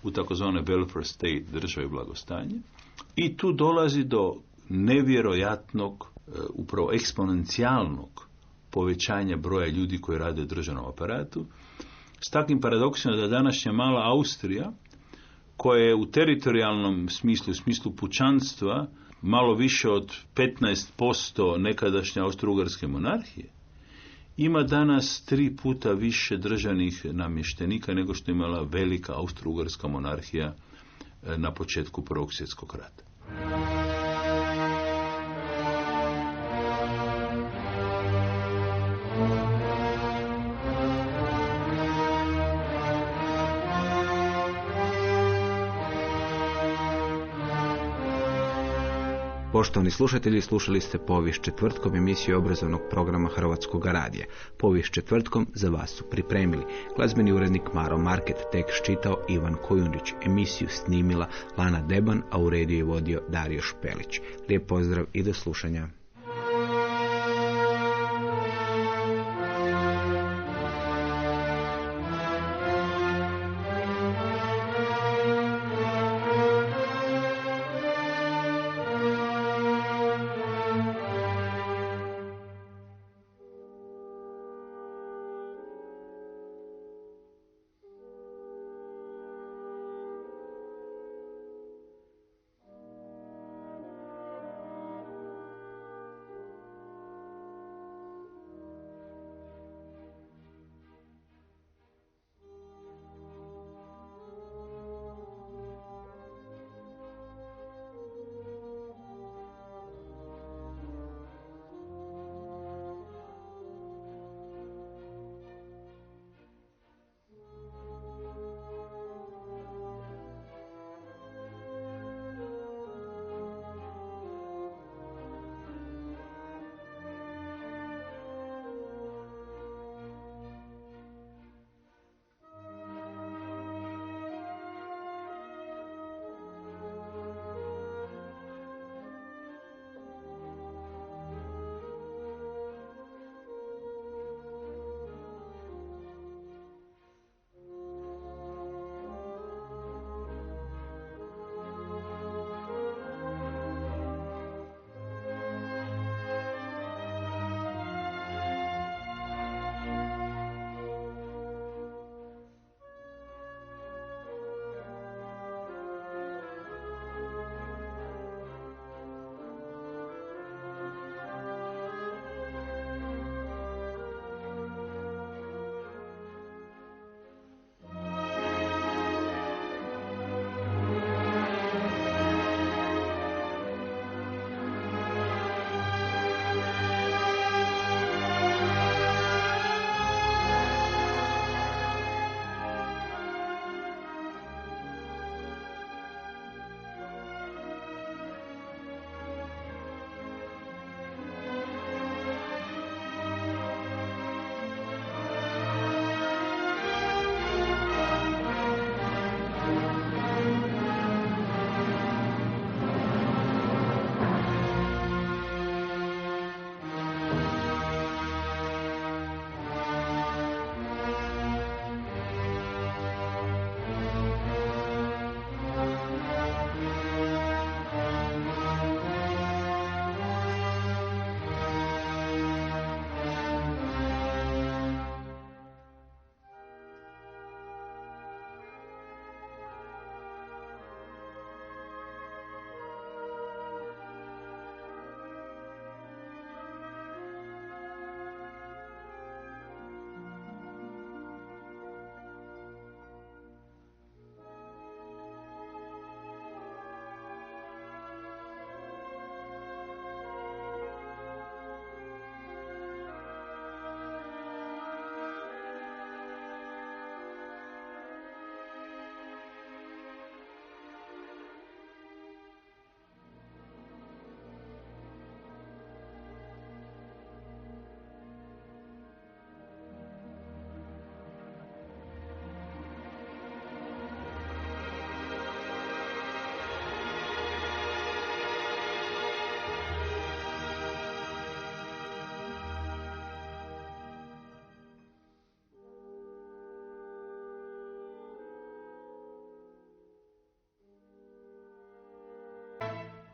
u takozvane welfare state, države blagostanje, i tu dolazi do nevjerojatnog, upravo eksponencijalnog povećanja broja ljudi koji rade u državnom aparatu, s takvim paradoksima da današnja mala Austrija, koja je u teritorijalnom smislu, u smislu pučanstva, malo više od 15% nekadašnje austro-ugarske monarhije, ima danas 3 puta više državnih namještenika nego što je imala velika austro-ugarska monarhija na početku Prvog svjetskog rata. Poštovani slušatelji, slušali ste Povijest četvrtkom, emisiju obrazovnog programa Hrvatskog radija. Povijest četvrtkom za vas su pripremili glazbeni urednik Maro Market, tekst čitao Ivan Kojundić, emisiju snimila Lana Deban, a u rediju je vodio Dario Špelić. Lijep pozdrav i do slušanja.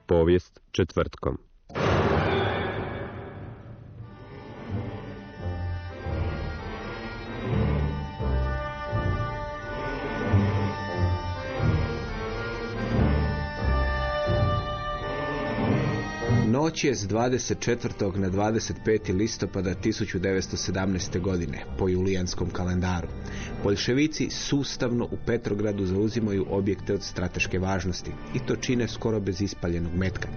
Povijest četvrtkom. Noć je s 24. na 25. listopada 1917. godine po julijanskom kalendaru. Boljševici sustavno u Petrogradu zauzimaju objekte od strateške važnosti i to čine skoro bez ispaljenog metka.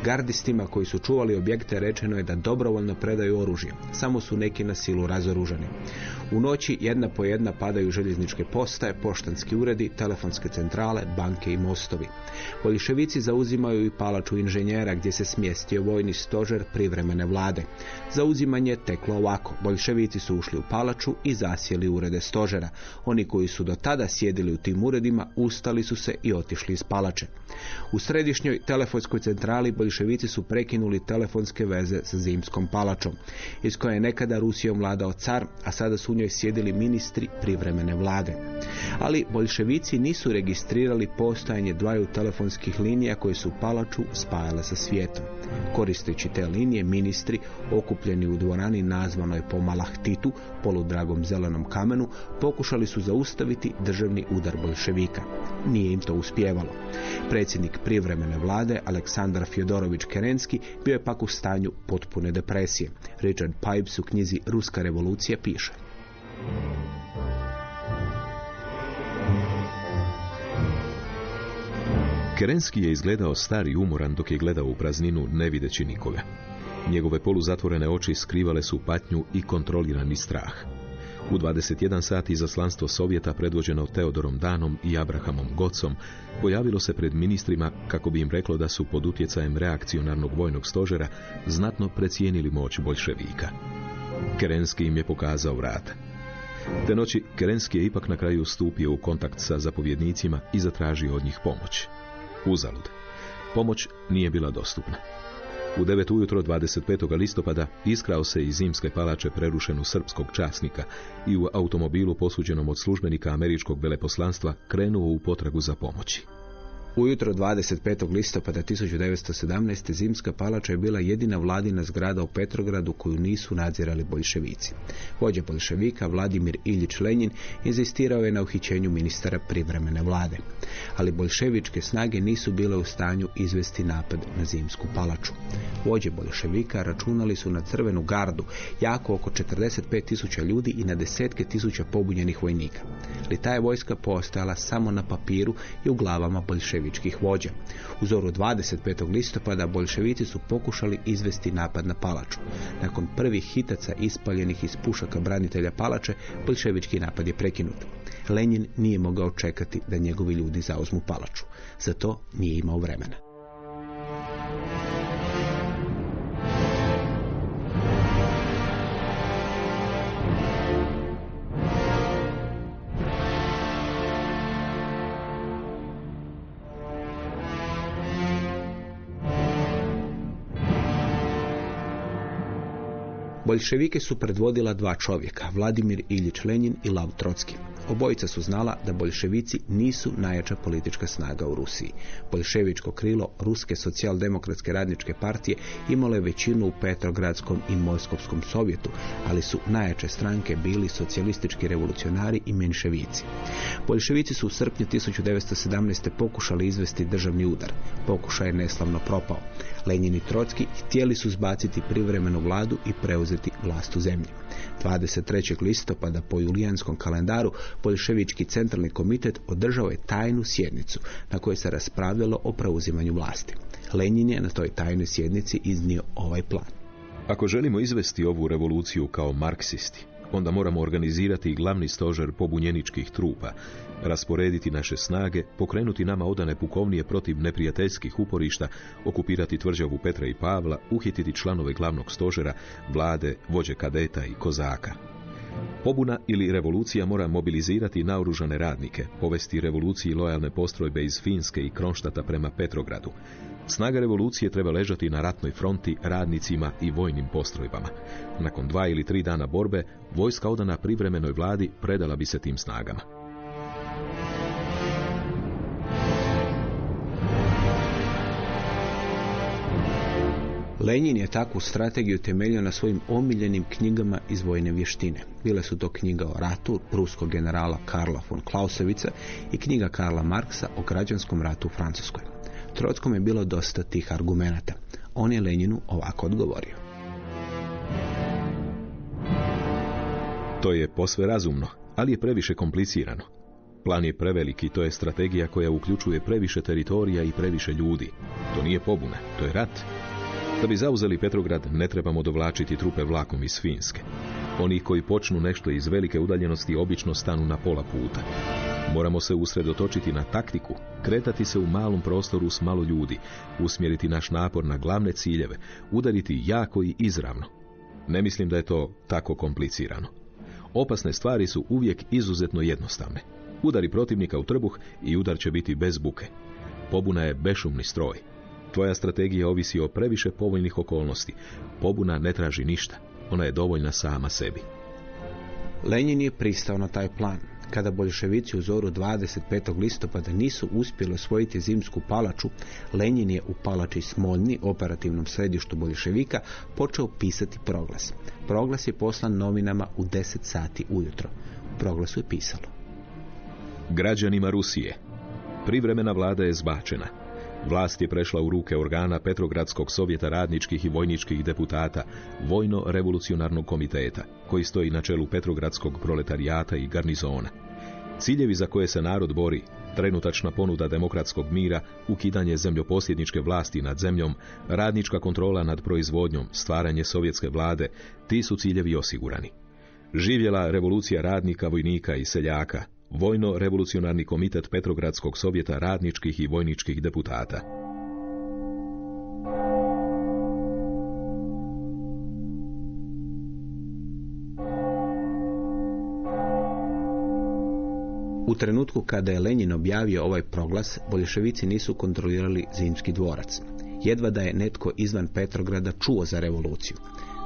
Gardistima koji su čuvali objekte rečeno je da dobrovoljno predaju oružje, samo su neki na silu razoružani. U noći jedna po jedna padaju željezničke postaje, poštanski uredi, telefonske centrale, banke i mostovi. Boljševici zauzimaju i palaču inženjera gdje se smjestio vojni stožer privremene vlade. Zauzimanje teklo ovako. Boljševici su ušli u palaču i zasjeli urede stožera. Oni koji su do tada sjedili u tim uredima ustali su se i otišli iz palače. U središnjoj telefonskoj centrali boljševici su prekinuli telefonske veze sa Zimskom palačom, iz koje je nekada Rusijom vladao car, a sada su u njoj sjedili ministri privremene vlade. Ali boljševici nisu registrirali postojanje dvaju telefonskih linija koje su palaču spajale sa svijetom. Koristeći te linije, ministri, okupljeni u dvorani nazvanoj po Malahtitu, poludragom zelenom kamenu, pokušali su zaustaviti državni udar boljševika. Nije im to uspjevalo. Predsjednik privremene vlade, Aleksandar Fjodorović Kerenski, bio je pak u stanju potpune depresije. Richard Pipes u knjizi Ruska revolucija piše: Kerenski je izgledao star i umoran dok je gledao u prazninu ne videći nikoga. Njegove poluzatvorene oči skrivale su patnju i kontrolirani strah. U 21 sat izaslanstvo Sovjeta predvođeno Teodorom Danom i Abrahamom Gocom pojavilo se pred ministrima kako bi im reklo da su pod utjecajem reakcionarnog vojnog stožera znatno precijenili moć boljševika. Kerenski im je pokazao vrata. Te noći Kerenski je ipak na kraju stupio u kontakt sa zapovjednicima i zatražio od njih pomoć. Uzalud. Pomoć nije bila dostupna. U 9 ujutro 25. listopada iskrao se iz Zimske palače prerušenu srpskog časnika i u automobilu posuđenom od službenika američkog veleposlanstva krenuo u potragu za pomoći. Ujutro 25. listopada 1917. Zimska palača je bila jedina vladina zgrada u Petrogradu koju nisu nadzirali boljševici. Vođa boljševika Vladimir Iljić Lenjin inzistirao je na uhićenju ministara privremene vlade. Ali boljševičke snage nisu bile u stanju izvesti napad na Zimsku palaču. Vođe boljševika računali su na crvenu gardu, jako oko 45.000 ljudi i na desetke tisuća pobunjenih vojnika. Ali ta je vojska postojala samo na papiru i u glavama boljševičkih vođa. U zoru 25. listopada boljševici su pokušali izvesti napad na palaču. Nakon prvih hitaca ispaljenih iz pušaka branitelja palače, boljševički napad je prekinut. Lenjin nije mogao čekati da njegovi ljudi zauzmu palaču. Za to nije imao vremena. Boljševike su predvodila dva čovjeka, Vladimir Iljić Lenjin i Lav Trotski. Obojica su znala da boljševici nisu najjača politička snaga u Rusiji. Boljševičko krilo Ruske socijaldemokratske radničke partije imalo je većinu u Petrogradskom i Moskovskom sovjetu, ali su najjače stranke bili socijalistički revolucionari i menševici. Boljševici su u srpnju 1917. pokušali izvesti državni udar. Pokušaj je neslavno propao. Lenjin i Trotski htjeli su zbaciti privremenu vladu i preuzeti vlast u zemlji. 23. listopada po julijanskom kalendaru boljševički centralni komitet održao je tajnu sjednicu na kojoj se raspravljalo o preuzimanju vlasti. Lenjin je na toj tajnoj sjednici iznio ovaj plan. Ako želimo izvesti ovu revoluciju kao marksisti, onda moramo organizirati glavni stožer pobunjeničkih trupa, rasporediti naše snage, pokrenuti nama odane pukovnije protiv neprijateljskih uporišta, okupirati tvrđavu Petra i Pavla, uhititi članove glavnog stožera, vlade, vođe kadeta i kozaka. Pobuna ili revolucija mora mobilizirati naoružane radnike, povesti revoluciji lojalne postrojbe iz Finske i Kronštata prema Petrogradu. Snaga revolucije treba ležati na ratnoj fronti radnicima i vojnim postrojbama. Nakon 2 ili 3 dana borbe, vojska odana privremenoj vladi predala bi se tim snagama. Lenin je takvu strategiju temeljio na svojim omiljenim knjigama iz vojne vještine. Bile su to knjiga o ratu ruskog generala Karla von Clausewitza i knjiga Karla Marksa o građanskom ratu u Francuskoj. Trockom je bilo dosta tih argumenata. On je Leninu ovako odgovorio. To je posve razumno, ali je previše komplicirano. Plan je preveliki, to je strategija koja uključuje previše teritorija i previše ljudi. To nije pobuna, to je rat. Da bi zauzeli Petrograd, ne trebamo dovlačiti trupe vlakom iz Finske. Oni koji počnu nešto iz velike udaljenosti obično stanu na pola puta. Moramo se usredotočiti na taktiku, kretati se u malom prostoru s malo ljudi, usmjeriti naš napor na glavne ciljeve, udariti jako i izravno. Ne mislim da je to tako komplicirano. Opasne stvari su uvijek izuzetno jednostavne. Udari protivnika u trbuh i udar će biti bez buke. Pobuna je bešumni stroj. Tvoja strategija ovisi o previše povoljnih okolnosti. Pobuna ne traži ništa. Ona je dovoljna sama sebi. Lenin je pristao na taj plan. Kada boljševici u zoru 25. listopada nisu uspjeli osvojiti Zimsku palaču, Lenin je u palači Smolni, operativnom središtu boljševika, počeo pisati proglas. Proglas je poslan novinama u 10 sati ujutro. U proglasu je pisalo: Građanima Rusije, privremena vlada je zbačena. Vlast je prešla u ruke organa Petrogradskog sovjeta radničkih i vojničkih deputata, Vojno-revolucionarnog komiteta, koji stoji na čelu Petrogradskog proletarijata i garnizona. Ciljevi za koje se narod bori, trenutačna ponuda demokratskog mira, ukidanje zemljoposjedničke vlasti nad zemljom, radnička kontrola nad proizvodnjom, stvaranje sovjetske vlade, ti su ciljevi osigurani. Živjela revolucija radnika, vojnika i seljaka, Vojno-revolucionarni komitet Petrogradskog sovjeta radničkih i vojničkih deputata. U trenutku kada je Lenin objavio ovaj proglas, boljševici nisu kontrolirali Zimski dvorac. Jedva da je netko izvan Petrograda čuo za revoluciju.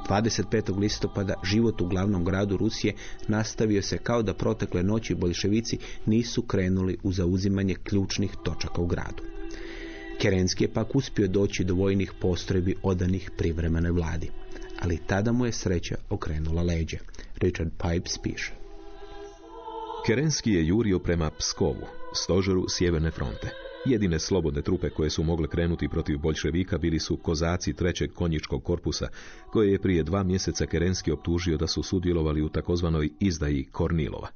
25. listopada život u glavnom gradu Rusije nastavio se kao da protekle noći boljševici nisu krenuli u zauzimanje ključnih točaka u gradu. Kerenski je pak uspio doći do vojnih postrojbi odanih privremenoj vladi. Ali tada mu je sreća okrenula leđa. Richard Pipes piše: Kerenski je jurio prema Pskovu, stožeru sjeverne fronte. Jedine slobodne trupe koje su mogle krenuti protiv boljševika bili su kozaci 3. konjičkog korpusa, koje je prije 2 mjeseca Kerenski optužio da su sudjelovali u takozvanoj izdaji Kornilova.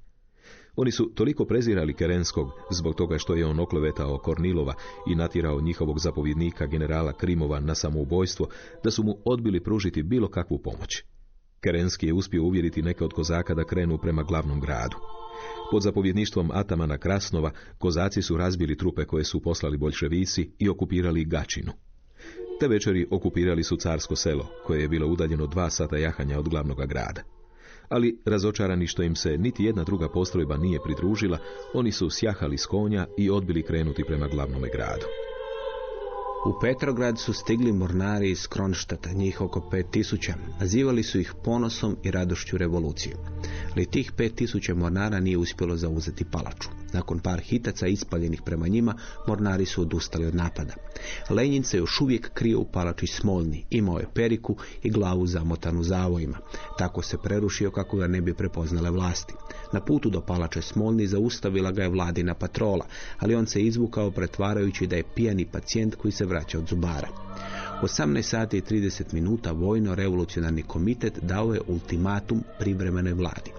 Oni su toliko prezirali Kerenskog zbog toga što je on oklevetao Kornilova i natjerao njihovog zapovjednika generala Krimova na samoubojstvo, da su mu odbili pružiti bilo kakvu pomoć. Kerenski je uspio uvjeriti neke od kozaka da krenu prema glavnom gradu. Pod zapovjedništvom atamana Krasnova, kozaci su razbili trupe koje su poslali boljševici i okupirali Gačinu. Te večeri okupirali su Carsko selo, koje je bilo udaljeno 2 sata jahanja od glavnog grada. Ali, razočarani što im se niti jedna druga postrojba nije pridružila, oni su sjahali s konja i odbili krenuti prema glavnome gradu. U Petrograd su stigli mornari iz Kronštata, njih oko 5000. Nazivali su ih ponosom i radošću revolucije. Ali tih 5000 mornara nije uspjelo zauzeti palaču. Nakon par hitaca ispaljenih prema njima, mornari su odustali od napada. Lenin se još uvijek krio u palači Smolni, imao je periku i glavu zamotanu zavojima. Tako se prerušio kako ga ne bi prepoznale vlasti. Na putu do palače Smolni zaustavila ga je vladina patrola, ali on se izvukao pretvarajući da je pijani pacijent koji se vraća od zubara. U 18 sati i 30 minuta Vojno-revolucionarni komitet dao je ultimatum privremenoj vladi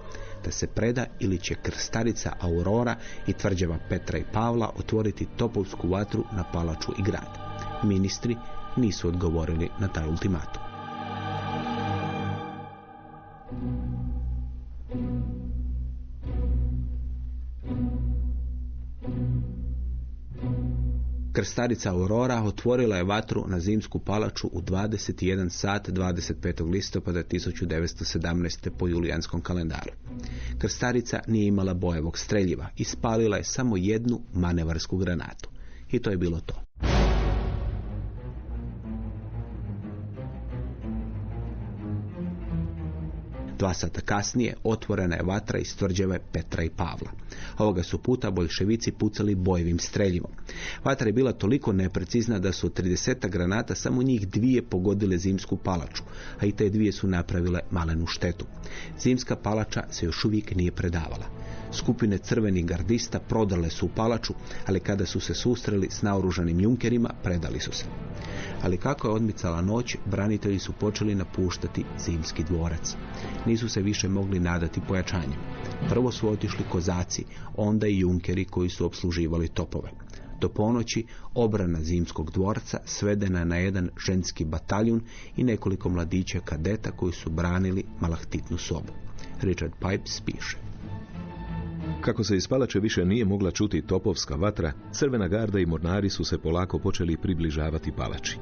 da se preda ili će krstarica Aurora i tvrđava Petra i Pavla otvoriti topovsku vatru na palaču i grad. Ministri nisu odgovorili na taj ultimatum. Krstarica Aurora otvorila je vatru na Zimsku palaču u 21 sat 25. listopada 1917. po julijanskom kalendaru. Krstarica nije imala bojevog streljiva i spalila je samo jednu manevarsku granatu. I to je bilo to. 2 sata kasnije otvorena je vatra iz tvrđave Petra i Pavla. Ovoga su puta boljševici pucali bojevim streljivom. Vatra je bila toliko neprecizna da su 30 granata samo njih 2 pogodile Zimsku palaču, a i te 2 su napravile malenu štetu. Zimska palača se još uvijek nije predavala. Skupine crvenih gardista prodale su u palaču, ali kada su se susreli s naoružanim junkerima, predali su se. Ali kako je odmicala noć, branitelji su počeli napuštati Zimski dvorac. Nisu se više mogli nadati pojačanjem. Prvo su otišli kozaci, onda i junkeri koji su opsluživali topove. Do ponoći obrana Zimskog dvorca svedena na jedan ženski bataljun i nekoliko mladića kadeta koji su branili malahtitnu sobu. Richard Pipes piše. Kako se iz palače više nije mogla čuti topovska vatra, Crvena garda i mornari su se polako počeli približavati palači.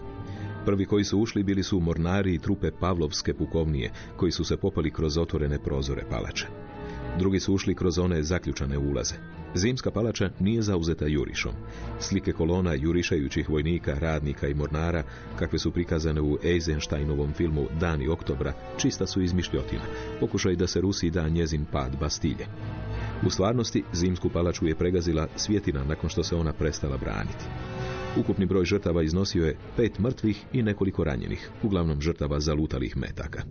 Prvi koji su ušli bili su mornari i trupe Pavlovske pukovnije, koji su se popali kroz otvorene prozore palače. Drugi su ušli kroz one zaključane ulaze. Zimska palača nije zauzeta jurišom. Slike kolona jurišajućih vojnika, radnika i mornara, kakve su prikazane u Eisensteinovom filmu Dani oktobra, čista su izmišljotina, pokušaj da se Rusiji da njezin pad Bastilje. U stvarnosti, Zimsku palaču je pregazila svjetina nakon što se ona prestala braniti. Ukupni broj žrtava iznosio je 5 mrtvih i nekoliko ranjenih, uglavnom žrtava zalutalih metaka.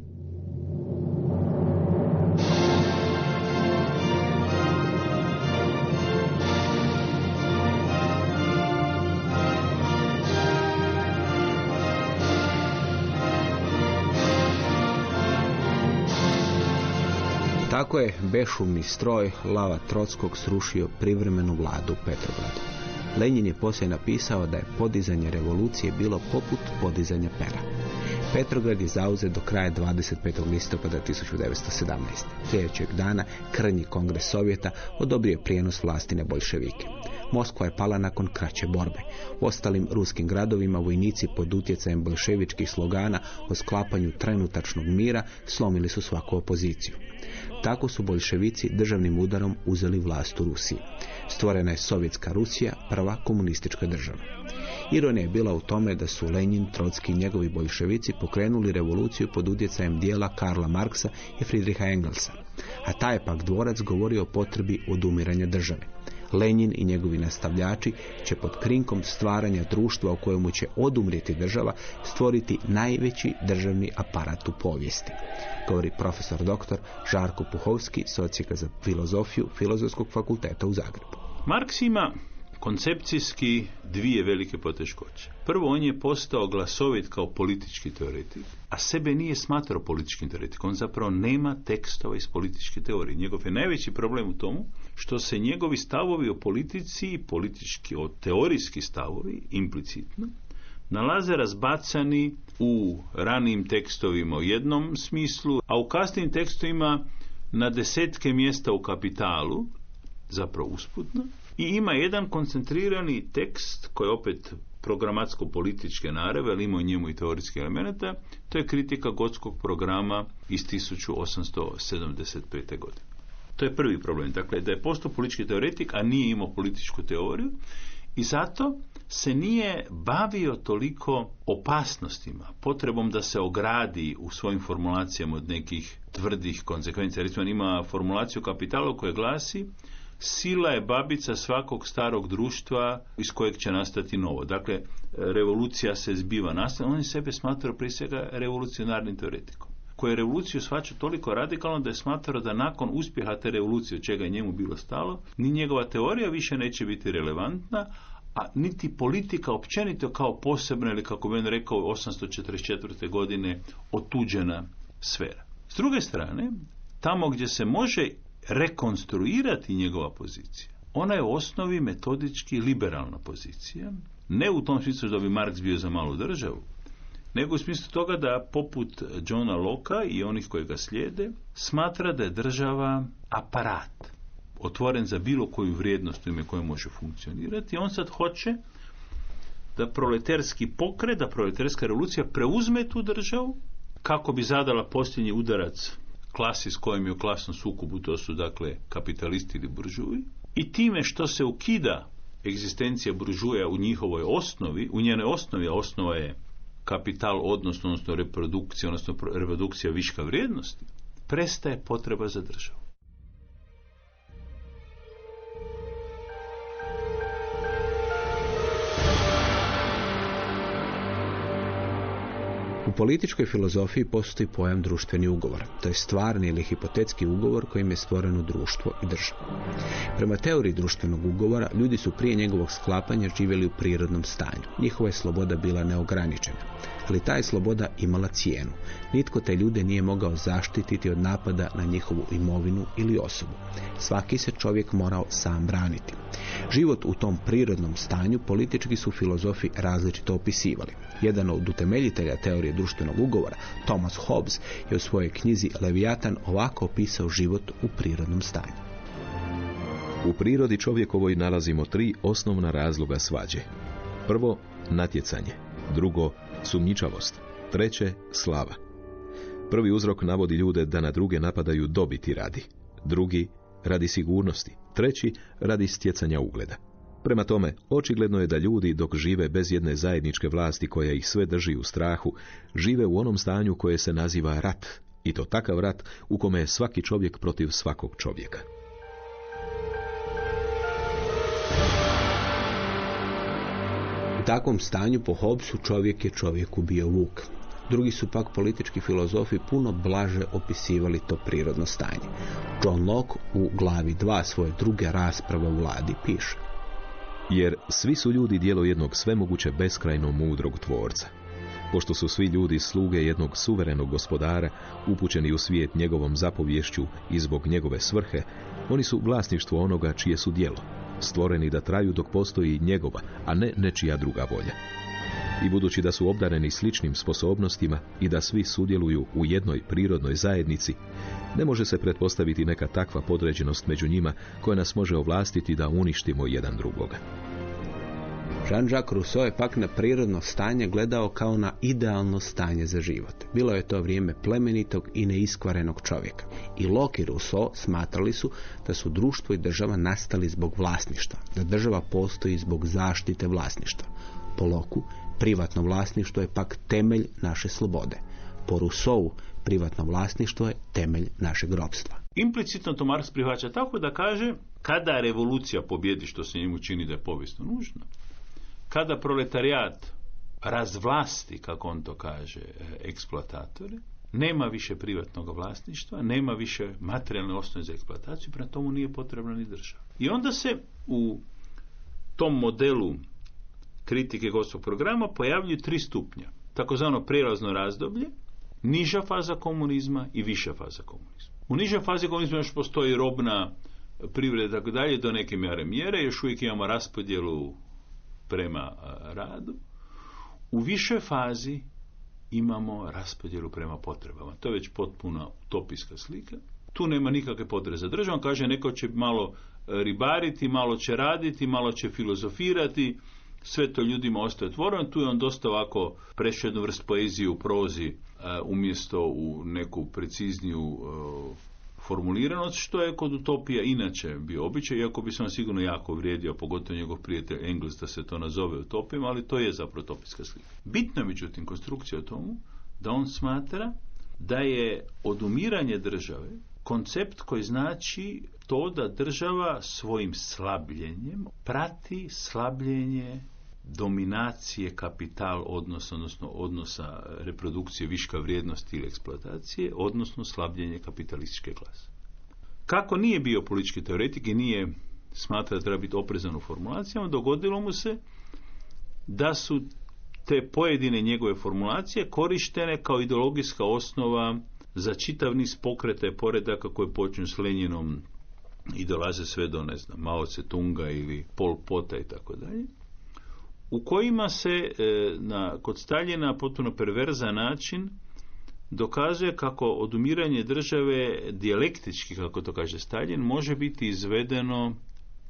Tako je bešumni stroj Lava Trotskog srušio privremenu vladu u Petrogradu. Lenjin je poslije napisao da je podizanje revolucije bilo poput podizanja pera. Petrograd je zauzet do kraja 25. listopada 1917. Sljedećeg dana krnji kongres Sovjeta odobrio je prijenos vlasti na boljševike. Moskva je pala nakon kraće borbe. U ostalim ruskim gradovima vojnici pod utjecajem boljševičkih slogana o sklapanju trenutačnog mira slomili su svaku opoziciju. Tako su boljševici državnim udarom uzeli vlast u Rusiji. Stvorena je Sovjetska Rusija, prva komunistička država. Ironija je bila u tome da su Lenjin, Trotski i njegovi boljševici pokrenuli revoluciju pod utjecajem dijela Karla Marksa i Friedricha Engelsa, a taj je pak dvorac govorio o potrebi odumiranja države. Lenjin i njegovi nastavljači će pod krinkom stvaranja društva u kojemu će odumrijeti država stvoriti najveći državni aparat u povijesti, govori profesor dr. Žarko Puhovski s Odsjeka za filozofiju Filozofskog fakulteta u Zagrebu. Marks ima koncepcijski 2 velike poteškoće. Prvo, on je postao glasovit kao politički teoretik, a sebe nije smatrao političkim teoretikom. On zapravo nema tekstova iz političke teorije. Njegov je najveći problem u tomu što se njegovi stavovi o politici, teorijski stavovi, implicitno, nalaze razbacani u ranijim tekstovima u jednom smislu, a u kasnijim tekstovima na 10 mjesta u Kapitalu, zapravo usputno, i ima jedan koncentrirani tekst koji je opet programatsko-političke narave, ali ima u njemu i teorijskih elemenata. To je kritika Gotskog programa iz 1875. godine. To je prvi problem. Dakle, da je postao politički teoretik, a nije imao političku teoriju, i zato se nije bavio toliko opasnostima, potrebom da se ogradi u svojim formulacijama od nekih tvrdih konsekvencija. Recimo, ima formulaciju Kapitala koja glasi: sila je babica svakog starog društva iz kojeg će nastati novo. Dakle, revolucija se zbiva nastavno. On je sebe smatrao prije svega revolucionarnim teoretikom, koji je revoluciju shvaćao toliko radikalno da je smatrao da nakon uspjeha te revolucije, od čega je njemu bilo stalo, ni njegova teorija više neće biti relevantna, a niti politika općenito kao posebna, ili kako bi on rekao 844. godine, otuđena sfera. S druge strane, tamo gdje se može rekonstruirati njegova pozicija, ona je u osnovi metodički liberalna pozicija, ne u tom smislu da bi Marks bio za malu državu, nego u smislu toga da, poput Johna Locke i onih koji ga slijede, smatra da je država aparat, otvoren za bilo koju vrijednost u ime koje može funkcionirati. On sad hoće da proletarski pokret, da proletarska revolucija preuzme tu državu kako bi zadala posljednji udarac klasi s kojim je u klasnom sukobu, to su dakle kapitalisti ili buržuji, i time što se ukida egzistencija buržuja u njihovoj osnovi, u njenoj osnovi, a osnova je kapital, odnosno reprodukcija viška vrijednosti, prestaje potreba za državu. U političkoj filozofiji postoji pojam društveni ugovor. To je stvarni ili hipotetski ugovor kojim je stvoreno društvo i država. Prema teoriji društvenog ugovora, ljudi su prije njegovog sklapanja živjeli u prirodnom stanju. Njihova je sloboda bila neograničena. Ali ta je sloboda imala cijenu. Nitko te ljude nije mogao zaštititi od napada na njihovu imovinu ili osobu. Svaki se čovjek morao sam braniti. Život u tom prirodnom stanju politički su filozofi različito opisivali. Jedan od utemeljitelja teorije društvenog ugovora, Thomas Hobbes, je u svojoj knjizi Leviatan ovako opisao život u prirodnom stanju. U prirodi čovjekovoj nalazimo 3 osnovna razloga svađe. Prvo, natjecanje. Drugo, sumnjičavost. Treće, slava. Prvi uzrok navodi ljude da na druge napadaju dobiti radi. Drugi, radi sigurnosti. Treći, radi stjecanja ugleda. Prema tome, očigledno je da ljudi, dok žive bez jedne zajedničke vlasti koja ih sve drži u strahu, žive u onom stanju koje se naziva rat. I to takav rat u kome je svaki čovjek protiv svakog čovjeka. U takvom stanju po Hobbesu čovjek je čovjeku bio vuk. Drugi su pak politički filozofi puno blaže opisivali to prirodno stanje. John Locke u glavi 2 svoje druge rasprave u Vladi piše: jer svi su ljudi djelo jednog svemoguće beskrajno mudrog tvorca. Pošto su svi ljudi sluge jednog suverenog gospodara, upućeni u svijet njegovom zapovješću i zbog njegove svrhe, oni su vlasništvo onoga čije su djelo, stvoreni da traju dok postoji njegova, a ne nečija druga volja. I budući da su obdareni sličnim sposobnostima i da svi sudjeluju u jednoj prirodnoj zajednici, ne može se pretpostaviti neka takva podređenost među njima koja nas može ovlastiti da uništimo jedan drugoga. Jean-Jacques Rousseau je pak na prirodno stanje gledao kao na idealno stanje za život. Bilo je to vrijeme plemenitog i neiskvarenog čovjeka. I Locke i Rousseau smatrali su da su društvo i država nastali zbog vlasništva, da država postoji zbog zaštite vlasništva. Po Locku, privatno vlasništvo je pak temelj naše slobode. Po Rousseau, privatno vlasništvo je temelj našeg ropstva. Implicitno to Marks prihvaća tako da kaže, kada revolucija pobjedi, što se njemu čini da je povijesno nužno, kada proletarijat razvlasti, kako on to kaže, eksploatatore, nema više privatnog vlasništva, nema više materijalne osnove za eksploataciju, prema tomu nije potrebna ni država. I onda se u tom modelu kritike Gottskog programa pojavljuju 3 stupnja. Takozvano prijelazno razdoblje, niža faza komunizma i viša faza komunizma. U nižoj fazi komunizma još postoji robna privreda, tako dalje, do neke mjere, još uvijek imamo raspodjelu prema radu. U višoj fazi imamo raspodjelu prema potrebama. To je već potpuno utopijska slika. Tu nema nikakve potrebe za državom. Kaže, neko će malo ribariti, malo će raditi, malo će filozofirati, sve to ljudima ostaje otvoreno. Tu je on dosta ovako prešao jednu vrst poezije u prozi umjesto u neku precizniju formuliranost, što je kod utopija inače bio običaj, iako bi se on sigurno jako vrijedio, pogotovo njegov prijatelj Engels, da se to nazove utopijom, ali to je zapravo utopijska slika. Bitno je, međutim, konstrukcija o tomu da on smatra da je odumiranje države koncept koji znači to da država svojim slabljenjem prati slabljenje dominacije kapital odnosno odnosa reprodukcije viška vrijednosti ili eksploatacije, odnosno slabljenje kapitalističke klase. Kako nije bio politički teoretik i nije smatrao da treba biti oprezan u formulacijama, dogodilo mu se da su te pojedine njegove formulacije korištene kao ideologijska osnova za čitav niz pokreta i poredaka koje počinju s Leninom i dolaze sve do, ne znam, Mao Tse-tunga ili Pol Pota i tako dalje, u kojima se kod Staljina potpuno perverzan način dokazuje kako odumiranje države dijalektički, kako to kaže Staljin, može biti izvedeno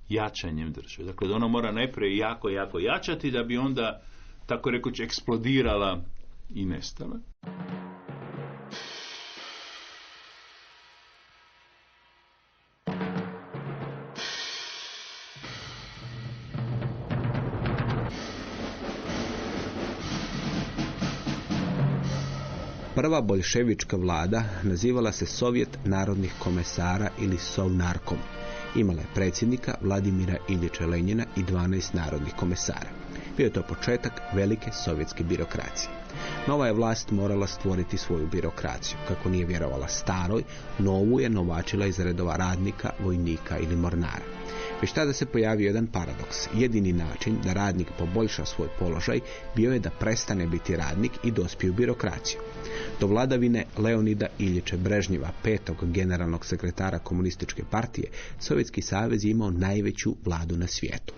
jačanjem države. Dakle, da ona mora najprije jako jačati da bi onda, tako rekući, eksplodirala i nestala. Prva boljševička vlada nazivala se Sovjet narodnih komesara ili Sovnarkom. Imala je predsjednika Vladimira Iljiča Lenjina i 12 narodnih komesara. Bio je to početak velike sovjetske birokracije. Nova je vlast morala stvoriti svoju birokraciju. Kako nije vjerovala staroj, novu je novačila iz redova radnika, vojnika ili mornara. Već tada se pojavio jedan paradoks. Jedini način da radnik poboljša svoj položaj bio je da prestane biti radnik i dospije u birokraciju. Do vladavine Leonida Iljiča Brežnjeva, 5. generalnog sekretara komunističke partije, Sovjetski savez je imao najveću vladu na svijetu.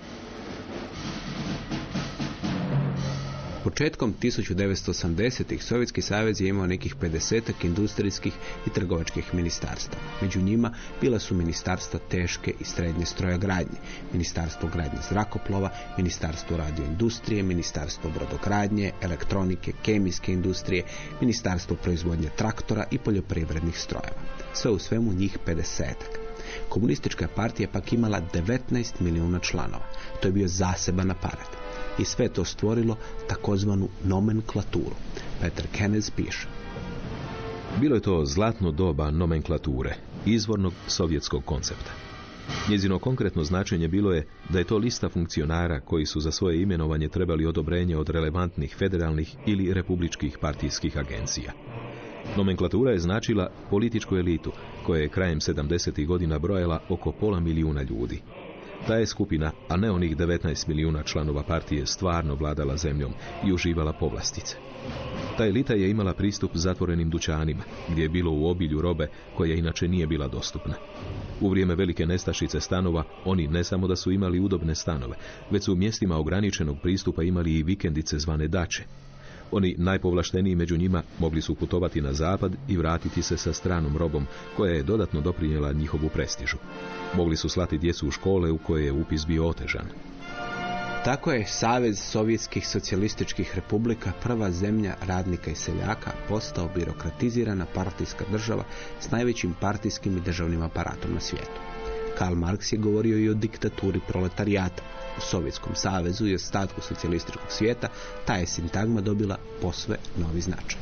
Početkom 1980-ih Sovjetski savez je imao nekih 50-ak industrijskih i trgovačkih ministarstava. Među njima bila su ministarstva teške i srednje strojogradnje, ministarstvo gradnje zrakoplova, ministarstvo radioindustrije, ministarstvo brodogradnje, elektronike, kemijske industrije, ministarstvo proizvodnje traktora i poljoprivrednih strojeva. Sve u svemu njih 50-ak. Komunistička partija pak imala 19 milijuna članova. To je bio zaseban aparat. I sve to stvorilo takozvanu nomenklaturu. Petar Kenez piše. Bilo je to zlatno doba nomenklature, izvornog sovjetskog koncepta. Njezino konkretno značenje bilo je da je to lista funkcionara koji su za svoje imenovanje trebali odobrenje od relevantnih federalnih ili republičkih partijskih agencija. Nomenklatura je značila političku elitu, koja je krajem 70. godina brojala oko 500.000 ljudi. Ta je skupina, a ne onih 19 milijuna članova partije, stvarno vladala zemljom i uživala povlastice. Ta elita je imala pristup zatvorenim dućanima, gdje je bilo u obilju robe koja inače nije bila dostupna. U vrijeme velike nestašice stanova, oni ne samo da su imali udobne stanove, već su u mjestima ograničenog pristupa imali i vikendice zvane dače. Oni najpovlašteniji među njima mogli su putovati na zapad i vratiti se sa stranom robom, koja je dodatno doprinijela njihovu prestižu. Mogli su slati djecu u škole u koje je upis bio otežan. Tako je Savez Sovjetskih socijalističkih republika, prva zemlja radnika i seljaka, postao birokratizirana partijska država s najvećim partijskim i državnim aparatom na svijetu. Karl Marx je govorio i o diktaturi proletarijata. U Sovjetskom savezu i ostatku socijalističkog svijeta ta je sintagma dobila posve novi značaj.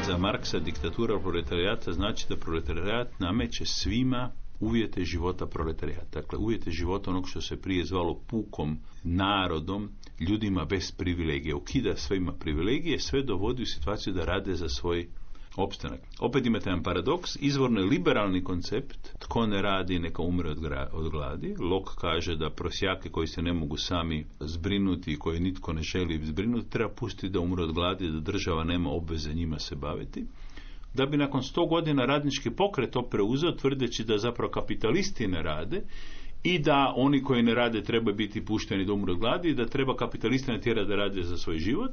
Za Marksa diktatura proletarijata znači da proletarijat nameće svima uvjete života proletarijata. Dakle, uvjete života onog što se prije zvalo pukom narodom, ljudima bez privilegije. Ukida svima privilegije, sve dovodi u situaciju da rade za svoj opstanak. Opet imate jedan paradoks, izvorno je liberalni koncept, tko ne radi neka umre od gladi. Locke kaže da prosjake koji se ne mogu sami zbrinuti i koje nitko ne želi zbrinuti, treba pustiti da umre od gladi, da država nema obveze njima se baviti. Da bi nakon 100 godina radnički pokret to preuzeo, tvrdeći da zapravo kapitalisti ne rade i da oni koji ne rade treba biti pušteni da umre od gladi i da treba kapitalisti natjerati da rade za svoj život.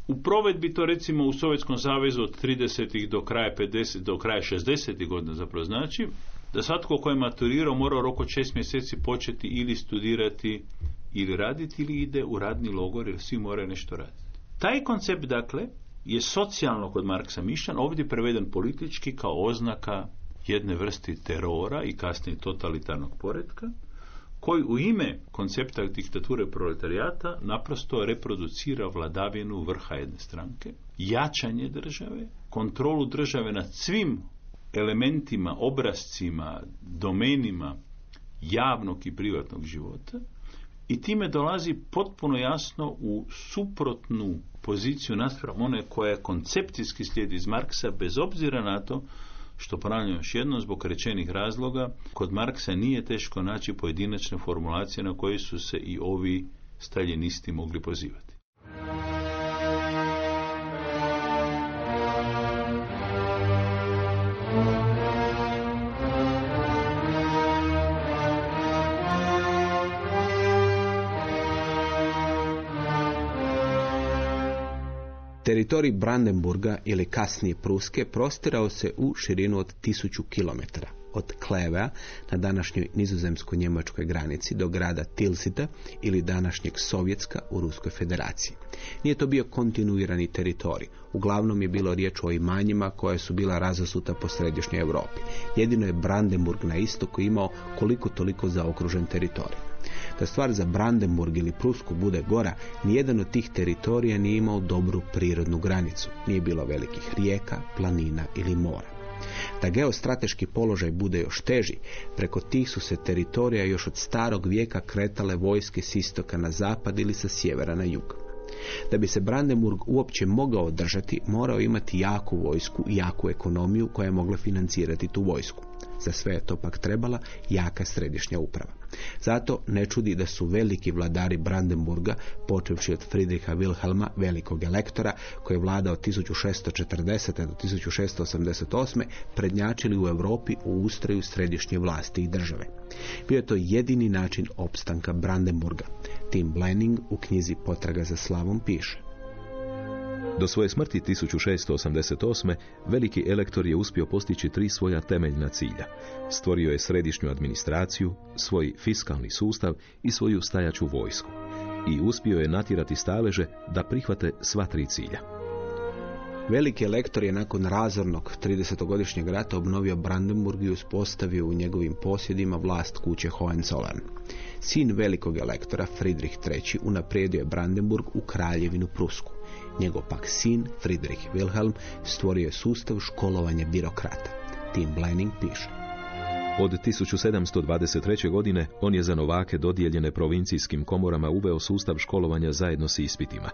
U provedbi to recimo u Sovjetskom savezu od 30. do kraja 50. do kraja 60. godina zapravo znači da svatko ko je maturirao mora u roku 6 mjeseci početi ili studirati ili raditi ili ide u radni logor jer svi moraju nešto raditi. Taj koncept dakle je socijalno kod Marksa mišljen, ovdje preveden politički kao oznaka jedne vrste terora i kasnije totalitarnog poretka, koji u ime koncepta diktature proletarijata naprosto reproducira vladavinu vrha jedne stranke, jačanje države, kontrolu države nad svim elementima, obrazcima, domenima javnog i privatnog života i time dolazi potpuno jasno u suprotnu poziciju naspram one koja koncepcijski slijedi iz Marksa, bez obzira na to što, ponavljam još jednom, zbog rečenih razloga, kod Marksa nije teško naći pojedinačne formulacije na koje su se i ovi staljinisti mogli pozivati. Teritorij Brandenburga ili kasnije Pruske prostirao se u širinu od 1000 km. Od Klevea na današnjoj nizozemsko-njemačkoj granici do grada Tilsita ili današnjeg Sovjetska u Ruskoj federaciji. Nije to bio kontinuirani teritorij. Uglavnom je bilo riječ o imanjima koja su bila razasuta po središnjoj Europi. Jedino je Brandenburg na istoku imao koliko toliko zaokružen teritorij. Da stvar za Brandenburg ili Prusku bude gora, nijedan od tih teritorija nije imao dobru prirodnu granicu. Nije bilo velikih rijeka, planina ili mora. Da geostrateški položaj bude još teži, preko tih su se teritorija još od starog vijeka kretale vojske s istoka na zapad ili sa sjevera na jug. Da bi se Brandenburg uopće mogao održati, morao imati jaku vojsku i jaku ekonomiju koja je mogla financirati tu vojsku. Za sve je to pak trebala jaka središnja uprava. Zato ne čudi da su veliki vladari Brandenburga, počevši od Friedricha Wilhelma, velikog elektora, koji je vladao od 1640. do 1688. prednjačili u Europi u ustroju središnje vlasti i države. Bio je to jedini način opstanka Brandenburga. Tim Blenning u knjizi Potraga za slavom piše: Do svoje smrti 1688. veliki elektor je uspio postići 3 svoja temeljna cilja. Stvorio je središnju administraciju, svoj fiskalni sustav i svoju stajaću vojsku. I uspio je natjerati staleže da prihvate sva 3 cilja. Veliki elektor je nakon razornog 30-godišnjeg rata obnovio Brandenburg i uspostavio u njegovim posjedima vlast kuće Hohenzollern. Sin velikog elektora, Friedrich III, unaprijedio je Brandenburg u kraljevinu Prusku. Njegov pak sin, Friedrich Wilhelm, stvorio je sustav školovanja birokrata. Tim Blenning piše: Od 1723. godine on je za novake dodijeljene provincijskim komorama uveo sustav školovanja zajedno s ispitima.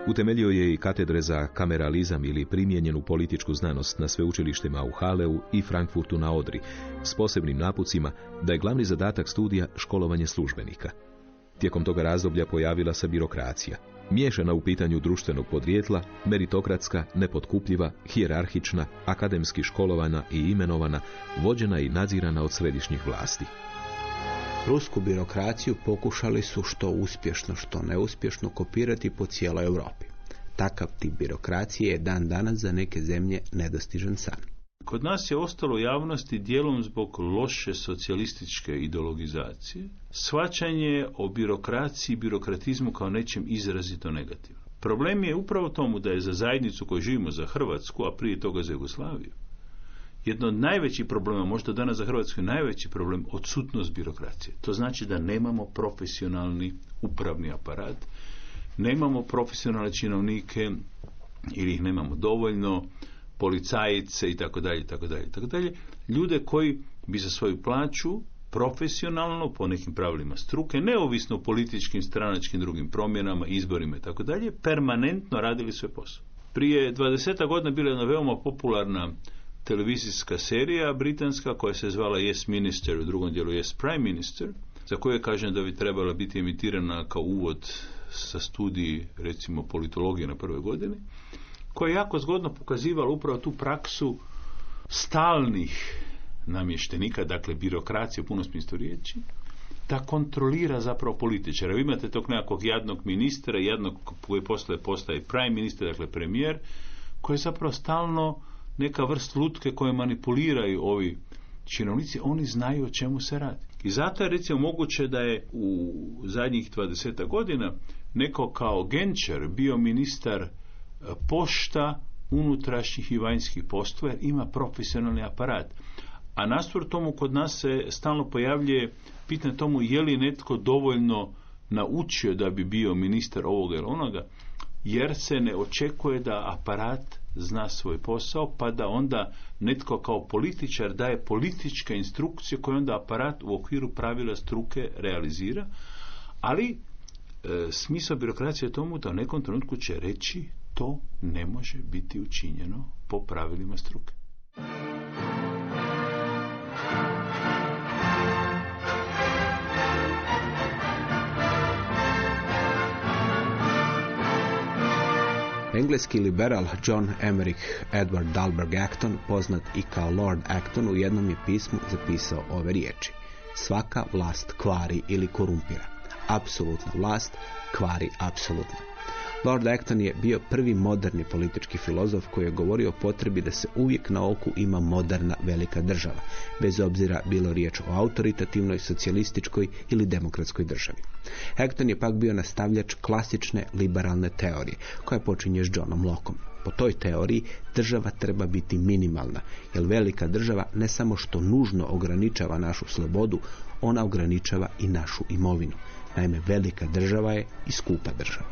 Utemeljio je i katedre za kameralizam ili primijenjenu političku znanost na sveučilištima u Haleu i Frankfurtu na Odri, s posebnim napucima da je glavni zadatak studija školovanje službenika. Tijekom toga razdoblja pojavila se birokracija. Miješana u pitanju društvenog podrijetla, meritokratska, nepotkupljiva, hijerarhična, akademski školovana i imenovana, vođena i nadzirana od središnjih vlasti. Rusku birokraciju pokušali su što uspješno, što neuspješno kopirati po cijeloj Europi. Takav tip birokracije je dan danas za neke zemlje nedostižan san. Kod nas je ostalo u javnosti dijelom zbog loše socijalističke ideologizacije shvaćanje o birokraciji i birokratizmu kao nečem izrazito negativno. Problem je upravo tomu da je za zajednicu koju živimo, za Hrvatsku, a prije toga za Jugoslaviju, jedno od najvećih problema, možda danas za Hrvatsku najveći problem, odsutnost birokracije. To znači da nemamo profesionalni upravni aparat, nemamo profesionalne činovnike ili ih nemamo dovoljno, policajice i tako dalje, ljude koji bi za svoju plaću profesionalno, po nekim pravilima struke, neovisno o političkim, stranačkim, drugim promjenama, izborima i tako dalje, permanentno radili svoj posao. Prije 20 godina bila je jedna veoma popularna televizijska serija britanska koja se zvala Yes Minister, u drugom dijelu Yes Prime Minister, za koju je kažem da bi trebala biti emitirana kao uvod sa studiji, recimo, politologije na prvoj godini, koja je jako zgodno pokazivala upravo tu praksu stalnih namještenika, dakle birokracije u punom smislu riječi, da kontrolira zapravo političara. Vi imate tog nekakvog jadnog ministra, jednog koji postaje prime minister, dakle premijer, koji je zapravo stalno neka vrst lutke koje manipuliraju ovi činovnici, oni znaju o čemu se radi. I zato je recimo moguće da je u zadnjih 20 godina neko kao Genscher bio ministar pošta, unutrašnjih i vanjskih poslova, jer ima profesionalni aparat. A nasuprot tomu kod nas se stalno pojavljuje pitanje tomu je li netko dovoljno naučio da bi bio ministar ovoga ili onoga, jer se ne očekuje da aparat zna svoj posao, pa da onda netko kao političar daje političke instrukcije koje onda aparat u okviru pravila struke realizira, ali smisao birokracije je tomu da u nekom trenutku će reći to ne može biti učinjeno po pravilima struke. Engleski liberal John Emmerich Edward Dalberg Acton, poznat i kao Lord Acton, u jednom je pismu zapisao ove riječi: svaka vlast kvari ili korumpira. Apsolutna vlast kvari apsolutno. Lord Acton je bio prvi moderni politički filozof koji je govorio o potrebi da se uvijek na oku ima moderna velika država, bez obzira bilo riječ o autoritativnoj, socijalističkoj ili demokratskoj državi. Acton je pak bio nastavljač klasične liberalne teorije, koja počinje s Johnom Lockeom. Po toj teoriji država treba biti minimalna, jer velika država ne samo što nužno ograničava našu slobodu, ona ograničava i našu imovinu. Naime, velika država je i skupa država.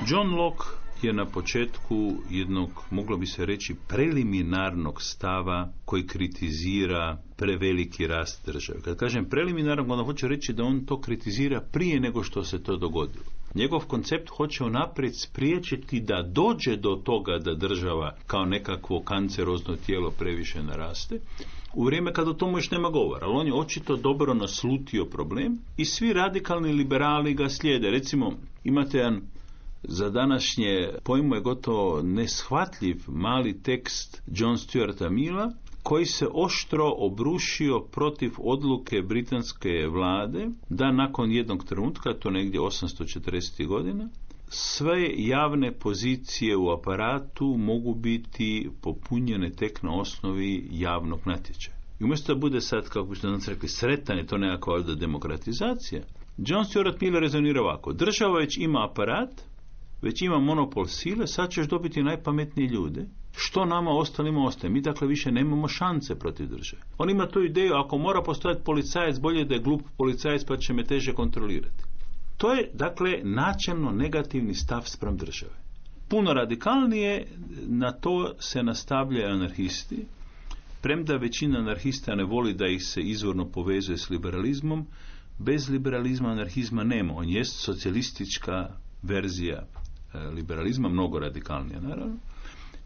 John Locke je na početku jednog, moglo bi se reći, preliminarnog stava koji kritizira preveliki rast države. Kad kažem preliminarnog, onda hoće reći da on to kritizira prije nego što se to dogodilo. Njegov koncept hoće unaprijed spriječiti da dođe do toga da država kao nekakvo kancerozno tijelo previše naraste, u vrijeme kada o tomu još nema govora. Ali on je očito dobro naslutio problem i svi radikalni liberali ga slijede. Recimo, imate jedan za današnje pojmu je gotovo neshvatljiv mali tekst John Stuarta Milla koji se oštro obrušio protiv odluke britanske vlade da nakon jednog trenutka, to negdje 840. godina, sve javne pozicije u aparatu mogu biti popunjene tek na osnovi javnog natječaja. I umjesto da bude sad, kako biste nam rekli, sretan je to nekakva demokratizacija, John Stuart Mill rezonira ovako: država već ima aparat, već ima monopol sile, sad ćeš dobiti najpametnije ljude. Što nama ostalima ostaje? Mi dakle više nemamo šanse protiv države. On ima tu ideju, ako mora postojati policajac, bolje da je glup policajac pa će me teže kontrolirati. To je dakle načelno negativni stav spram države. Puno radikalnije na to se nastavljaju anarhisti, premda većina anarhista ne voli da ih se izvorno povezuje s liberalizmom. Bez liberalizma anarhizma nema. On jest socijalistička verzija liberalizma, mnogo radikalnija naravno,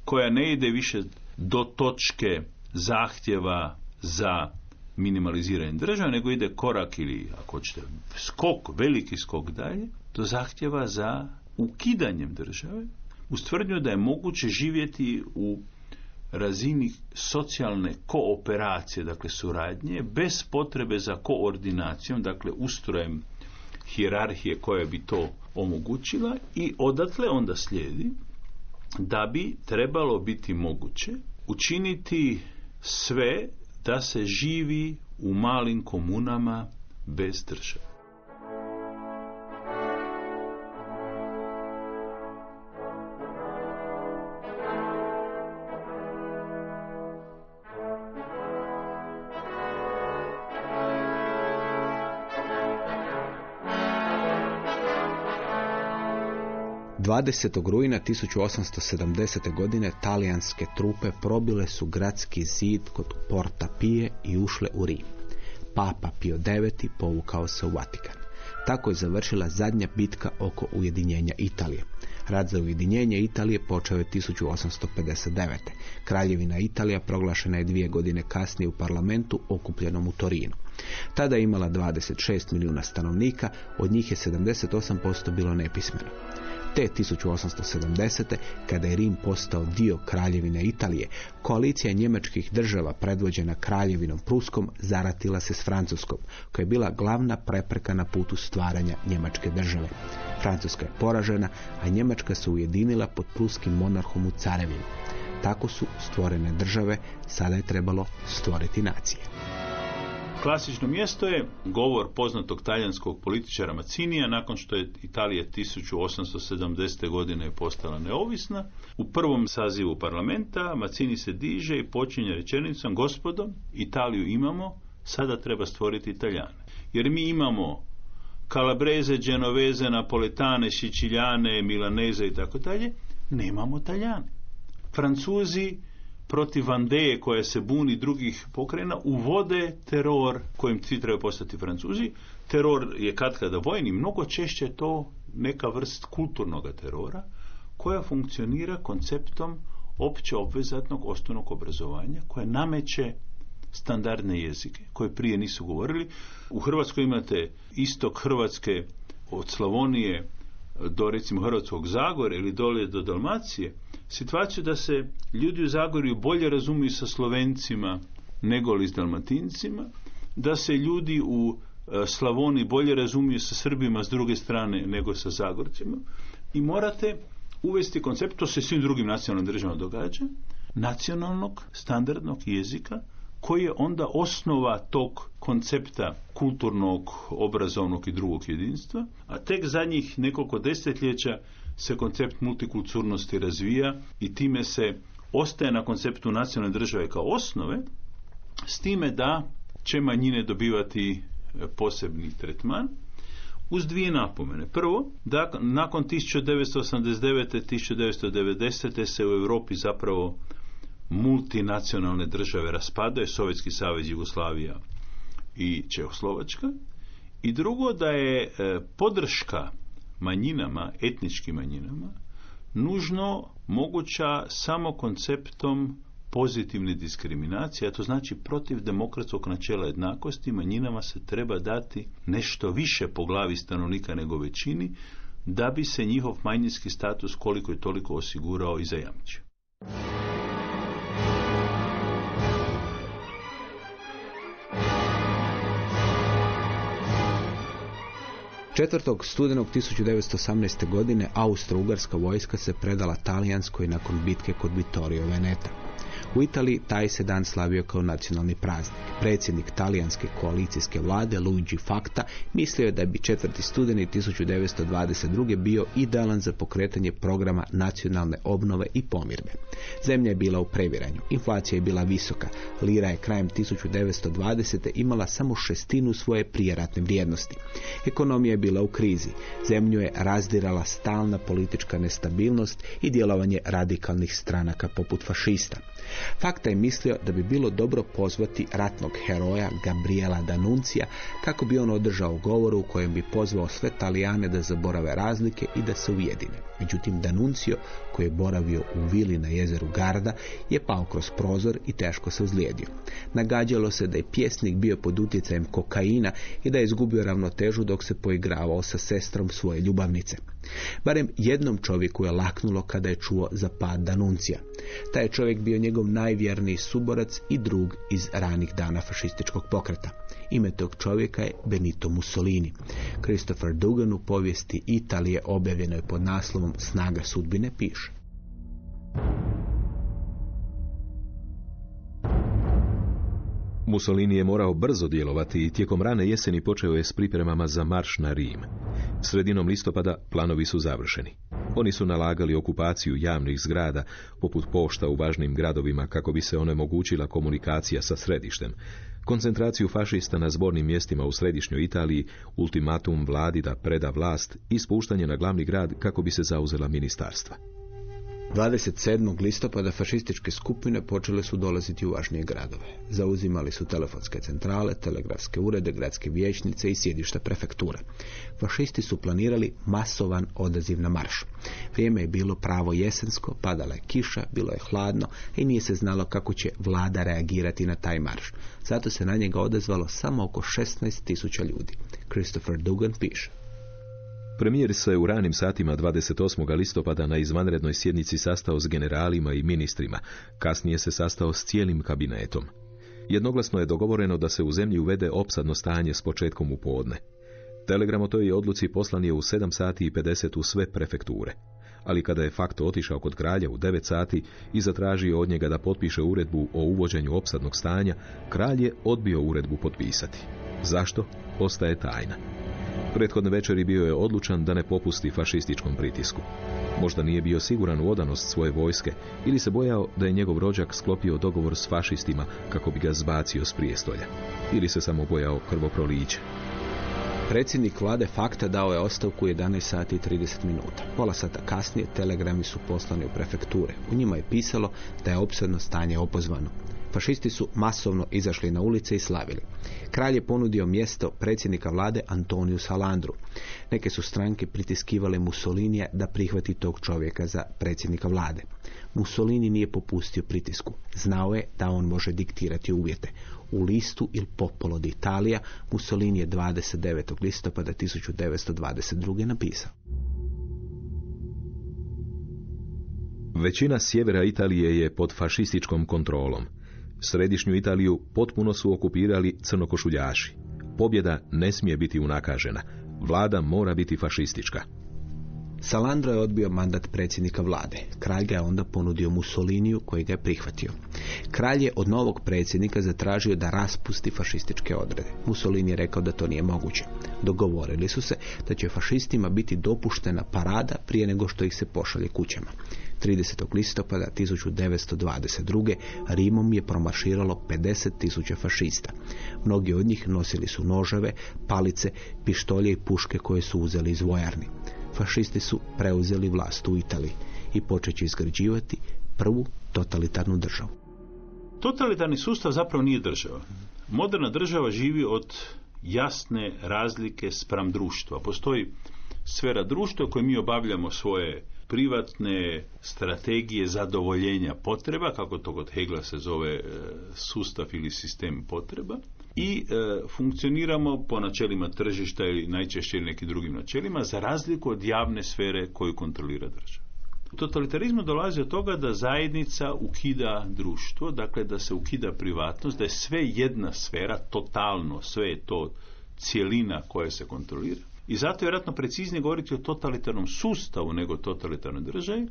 koja ne ide više do točke zahtjeva za minimaliziranje države, nego ide korak ili, ako hoćete, skok, veliki skok dalje, do zahtjeva za ukidanjem države, uz tvrdnju da je moguće živjeti u razini socijalne kooperacije, dakle suradnje, bez potrebe za koordinacijom, dakle ustrojem hijerarhije koja bi to omogućila, i odatle onda slijedi da bi trebalo biti moguće učiniti sve da se živi u malim komunama bez države. ...20. rujna 1870. godine talijanske trupe probile su gradski zid kod Porta Pije i ušle u Rim. Papa Pio IX. Povukao se u Vatikan. Tako je završila zadnja bitka oko ujedinjenja Italije. Rat za ujedinjenje Italije počeo je 1859. Kraljevina Italija proglašena je 2 godine kasnije u parlamentu okupljenom u Torinu. Tada je imala 26 milijuna stanovnika, od njih je 78% bilo nepismeno. Te 1870. kada je Rim postao dio Kraljevine Italije, koalicija njemačkih država predvođena Kraljevinom Pruskom zaratila se s Francuskom, koja je bila glavna prepreka na putu stvaranja njemačke države. Francuska je poražena, a Njemačka se ujedinila pod pruskim monarhom u carevini. Tako su stvorene države, sada je trebalo stvoriti nacije. Klasično mjesto je govor poznatog talijanskog političara Mazzinija nakon što je Italija 1870. godine postala neovisna. U prvom sazivu parlamenta Mazzini se diže i počinje rečenicom: gospodo, Italiju imamo, sada treba stvoriti Italijane. Jer mi imamo Kalabreze, Genoveze, Napoletane, Sicilijane, Milaneze i tako dalje, nemamo Italijane. Francuzi protiv Vandeje koja se buni drugih pokrajina uvode teror kojim svi trebaju postati Francuzi. Teror je katkada vojni, mnogo češće je to neka vrst kulturnog terora koja funkcionira konceptom opće obvezatnog osnovnog obrazovanja, koja nameće standardne jezike koje prije nisu govorili. U Hrvatskoj imate istok Hrvatske od Slavonije do recimo Hrvatskog Zagorja ili dolje do Dalmacije, situaciju da se ljudi u Zagorju bolje razumiju sa Slovencima nego li s Dalmatincima, da se ljudi u Slavoniji bolje razumiju sa Srbima s druge strane nego sa Zagorcima, i morate uvesti koncept, to se svim drugim nacionalnim državama događa, nacionalnog standardnog jezika koji je onda osnova tog koncepta kulturnog, obrazovnog i drugog jedinstva, a tek zadnjih nekoliko desetljeća se koncept multikulturnosti razvija i time se ostaje na konceptu nacionalne države kao osnove, s time da će manjine dobivati posebni tretman, uz dvije napomene. Prvo, da nakon 1989. 1990. se u Europi zapravo multinacionalne države raspadaju, Sovjetski savez, Jugoslavija i Čehoslovačka. I drugo, da je podrška manjinama, etničkim manjinama, nužno moguća samo konceptom pozitivne diskriminacije, a to znači protiv demokratskog načela jednakosti, manjinama se treba dati nešto više po glavi stanovnika nego većini, da bi se njihov manjinski status koliko i toliko osigurao i zajamčio. 4. studenog 1918. godine austro-ugarska vojska se predala talijanskoj nakon bitke kod Vittorio Veneta. U Italiji taj se dan slavio kao nacionalni praznik. Predsjednik talijanske koalicijske vlade Luigi Facta mislio je da bi 4. studeni 1922. bio idealan za pokretanje programa nacionalne obnove i pomirbe. Zemlja je bila u previranju, inflacija je bila visoka, lira je krajem 1920. imala samo 1/6 svoje prijeratne vrijednosti. Ekonomija je bila u krizi, zemlju je razdirala stalna politička nestabilnost i djelovanje radikalnih stranaka poput fašista. Facta je mislio da bi bilo dobro pozvati ratnog heroja Gabriela D'Annunzia kako bi on održao govor u kojem bi pozvao sve Talijane da zaborave razlike i da se ujedine. Međutim, D'Annunzio, koji je boravio u vili na jezeru Garda, je pao kroz prozor i teško se ozlijedio. Nagađalo se da je pjesnik bio pod utjecajem kokaina i da je izgubio ravnotežu dok se poigravao sa sestrom svoje ljubavnice. Barem jednom čovjeku je laknulo kada je čuo za pad D'Annunzia. Taj je čovjek bio njegov najvjerniji suborac i drug iz ranih dana fašističkog pokreta. Ime tog čovjeka je Benito Mussolini. Christopher Dugan u povijesti Italije objavljenoj pod naslovom Snaga sudbine piše: Mussolini je morao brzo djelovati i tijekom rane jeseni počeo je s pripremama za marš na Rim. Sredinom listopada planovi su završeni. Oni su nalagali okupaciju javnih zgrada, poput pošta u važnim gradovima, kako bi se onemogućila komunikacija sa središtem, koncentraciju fašista na zbornim mjestima u središnjoj Italiji, ultimatum vladi da preda vlast i spuštanje na glavni grad kako bi se zauzela ministarstva. 27. listopada fašističke skupine počele su dolaziti u važnije gradove. Zauzimali su telefonske centrale, telegrafske urede, gradske vijećnice i sjedišta prefektura. Fašisti su planirali masovan odaziv na marš. Vrijeme je bilo pravo jesensko, padala je kiša, bilo je hladno i nije se znalo kako će vlada reagirati na taj marš. Zato se na njega odazvalo samo oko 16.000 ljudi. Christopher Dugan piše: Premijer se u ranim satima 28. listopada na izvanrednoj sjednici sastao s generalima i ministrima, kasnije se sastao s cijelim kabinetom. Jednoglasno je dogovoreno da se u zemlji uvede opsadno stanje s početkom u podne. Telegram o toj odluci poslan je u 7:50 u sve prefekture. Ali kada je Facto otišao kod kralja u 9 sati i zatražio od njega da potpiše uredbu o uvođenju opsadnog stanja, kralj je odbio uredbu potpisati. Zašto? Ostaje tajna. Prethodne večeri bio je odlučan da ne popusti fašističkom pritisku. Možda nije bio siguran u odanost svoje vojske ili se bojao da je njegov rođak sklopio dogovor s fašistima kako bi ga zbacio s prijestolja. Ili se samo bojao krvoprolića. Predsjednik vlade Facta dao je ostavku u 11:30. Pola sata kasnije telegrami su poslani u prefekture. U njima je pisalo da je opsadno stanje opozvano. Fašisti su masovno izašli na ulice i slavili. Kralj je ponudio mjesto predsjednika vlade Antoniju Salandru. Neke su stranke pritiskivale Mussolinija da prihvati tog čovjeka za predsjednika vlade. Mussolini nije popustio pritisku. Znao je da on može diktirati uvjete. U listu Il Popolo d'Italia Mussolini je 29. listopada 1922. napisao: Većina sjevera Italije je pod fašističkom kontrolom. Središnju Italiju potpuno su okupirali crnokošuljaši. Pobjeda ne smije biti unakažena. Vlada mora biti fašistička. Salandro je odbio mandat predsjednika vlade. Kralj ga je onda ponudio Mussoliniju koji ga je prihvatio. Kralj je od novog predsjednika zatražio da raspusti fašističke odrede. Mussolini je rekao da to nije moguće. Dogovorili su se da će fašistima biti dopuštena parada prije nego što ih se pošalje kućama. 30. listopada 1922. Rimom je promarširalo 50.000 fašista. Mnogi od njih nosili su noževe, palice, pištolje i puške koje su uzeli iz vojarni. Fašisti su preuzeli vlast u Italiji i počeći izgrađivati prvu totalitarnu državu. Totalitarni sustav zapravo nije država. Moderna država živi od jasne razlike spram društva. Postoji sfera društva u kojoj mi obavljamo svoje privatne strategije zadovoljenja potreba, kako to kod Hegla se zove sustav ili sistem potreba, i funkcioniramo po načelima tržišta ili najčešće ili nekim drugim načelima, za razliku od javne sfere koju kontrolira država. U totalitarizmu dolazi od toga da zajednica ukida društvo, dakle da se ukida privatnost, da je sve jedna sfera, totalno, sve je to cjelina koja se kontrolira. I zato je vjerojatno preciznije govoriti o totalitarnom sustavu nego totalitarnoj državi,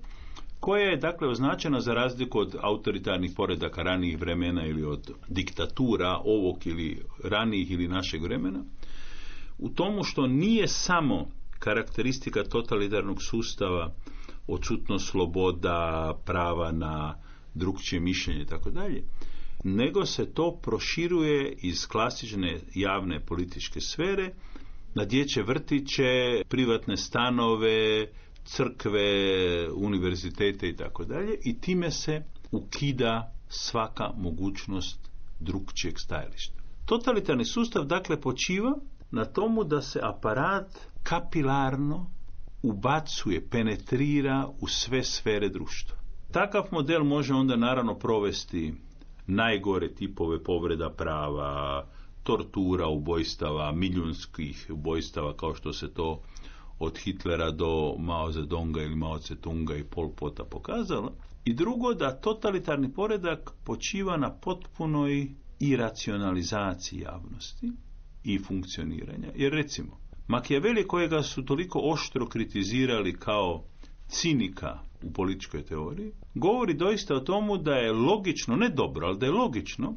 koja je dakle označena za razliku od autoritarnih poredaka ranijih vremena ili od diktatura ovog ili ranijih ili našeg vremena, u tomu što nije samo karakteristika totalitarnog sustava odsutnost sloboda, prava na drukčije mišljenje i tako dalje, nego se to proširuje iz klasične javne političke sfere na dječje vrtiće, privatne stanove, crkve, univerzitete i tako dalje, i time se ukida svaka mogućnost drukčijeg stajališta. Totalitarni sustav dakle počiva na tomu da se aparat kapilarno ubacuje, penetrira u sve sfere društva. Takav model može onda naravno provesti najgore tipove povreda prava, tortura, ubojstava, milijunskih ubojstava kao što se to od Hitlera do Mao Zedonga ili Mao Tse-tunga i Pol Pota pokazalo. I drugo, da totalitarni poredak počiva na potpunoj iracionalizaciji javnosti i funkcioniranja. Jer recimo, Machiavelli, kojega su toliko oštro kritizirali kao cinika u političkoj teoriji, govori doista o tomu da je logično, ne dobro, ali da je logično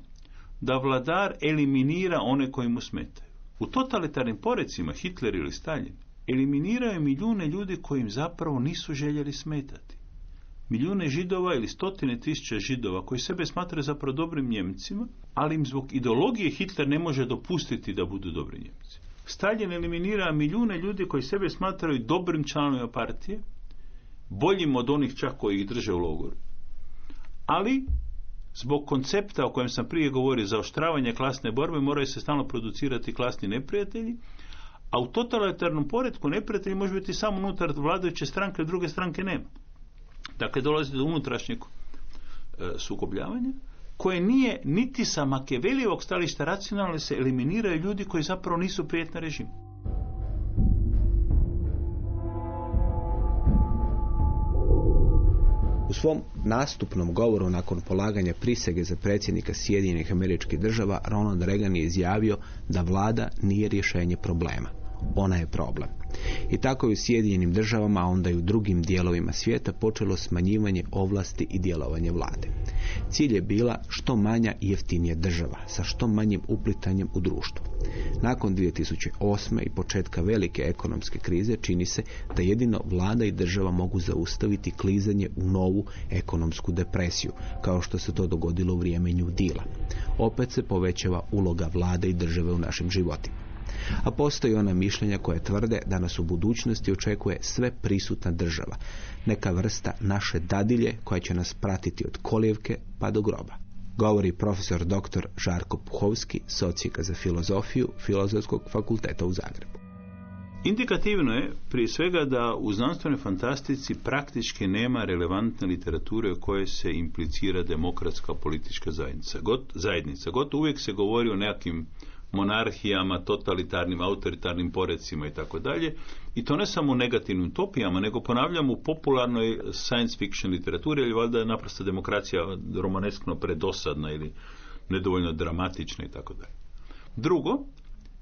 da vladar eliminira one koji mu smetaju. U totalitarnim porecima, Hitler ili Stalin, eliminiraju milijune ljudi koji im zapravo nisu željeli smetati. Milijune Židova ili 100.000 Židova koji sebe smatraju zapravo dobrim Njemcima, ali im zbog ideologije Hitler ne može dopustiti da budu dobri Njemci. Stalin eliminira milijune ljudi koji sebe smatraju dobrim članovima partije, boljim od onih čak koji ih drže u logoru, ali zbog koncepta o kojem sam prije govorio, zaoštravanja klasne borbe, moraju se stalno producirati klasni neprijatelji, a u totalitarnom poretku neprijatelji može biti samo unutar vladajuće stranke, druge stranke nema. Dakle, dolazi do unutrašnjeg sukobljavanja, koje nije niti sa Machiavellijevog stajališta racionalno, se eliminiraju ljudi koji zapravo nisu prijetna režimu. U svom nastupnom govoru nakon polaganja prisege za predsjednika Sjedinjenih Američkih Država, Ronald Reagan je izjavio da vlada nije rješenje problema. Ona je problem. I tako je u Sjedinjenim Državama, a onda i u drugim dijelovima svijeta počelo smanjivanje ovlasti i djelovanje vlade. Cilj je bila što manja i jeftinija država, sa što manjim uplitanjem u društvo. Nakon 2008. i početka velike ekonomske krize čini se da jedino vlada i država mogu zaustaviti klizanje u novu ekonomsku depresiju, kao što se to dogodilo u vrijeme New Deala. Opet se povećava uloga vlade i države u našim životima. A postoji ona mišljenja koja tvrde da nas u budućnosti očekuje sve prisutna država, neka vrsta naše dadilje koja će nas pratiti od kolijevke pa do groba. Govori profesor dr. Žarko Puhovski, socijeka za filozofiju Filozofskog fakulteta u Zagrebu. Indikativno je prije svega da u znanstvenoj fantastici praktički nema relevantne literature u kojoj se implicira demokratska politička zajednica. Gotovo uvijek se govori o nekakvim monarhijama, totalitarnim, autoritarnim porecima i tako dalje. I to ne samo u negativnim utopijama, nego ponavljam u popularnoj science fiction literaturi, ili valjda je naprosto demokracija romaneskno predosadna ili nedovoljno dramatična i tako dalje. Drugo,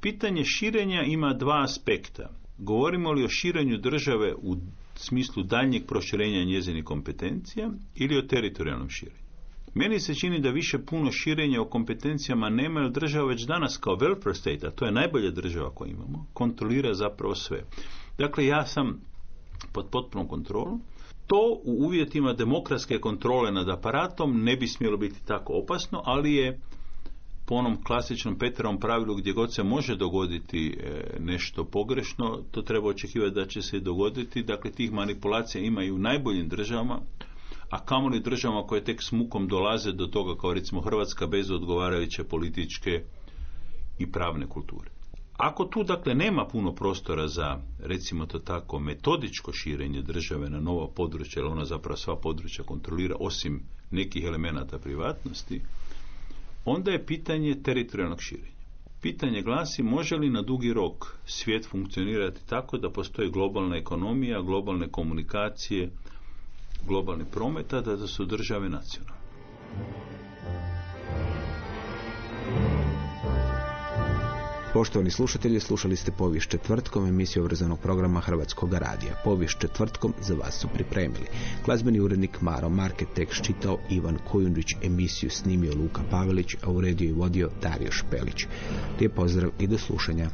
pitanje širenja ima dva aspekta. Govorimo li o širenju države u smislu daljnjeg proširenja njezinih kompetencija ili o teritorijalnom širenju. Meni se čini da više puno širenja o kompetencijama nema, jer država već danas kao welfare state, a to je najbolja država koju imamo, kontrolira zapravo sve. Dakle, ja sam pod potpunom kontrolom. To u uvjetima demokratske kontrole nad aparatom ne bi smjelo biti tako opasno, ali je po onom klasičnom Petrovom pravilu gdje god se može dogoditi nešto pogrešno, to treba očekivati da će se dogoditi. Dakle, tih manipulacija ima i u najboljim državama, a kamoli državama koje tek s mukom dolaze do toga, kao recimo Hrvatska, bez odgovarajuće političke i pravne kulture. Ako tu, dakle, nema puno prostora za, recimo to tako, metodičko širenje države na nova područja, jer ona zapravo sva područja kontrolira, osim nekih elemenata privatnosti, onda je pitanje teritorijalnog širenja. Pitanje glasi, može li na dugi rok svijet funkcionirati tako da postoji globalna ekonomija, globalne komunikacije, globalni promet, a da su države nacionalne. Poštovani slušatelji, slušali ste Povijest četvrtkom, emisiju obrazovnog programa Hrvatskog radija. Povijest četvrtkom za vas su pripremili glazbeni urednik Maro Market, tekst čitao Ivan Kojundžić, emisiju snimio Luka Pavelić, a uredio i vodio Dario Špelić. Lijep pozdrav i do slušanja.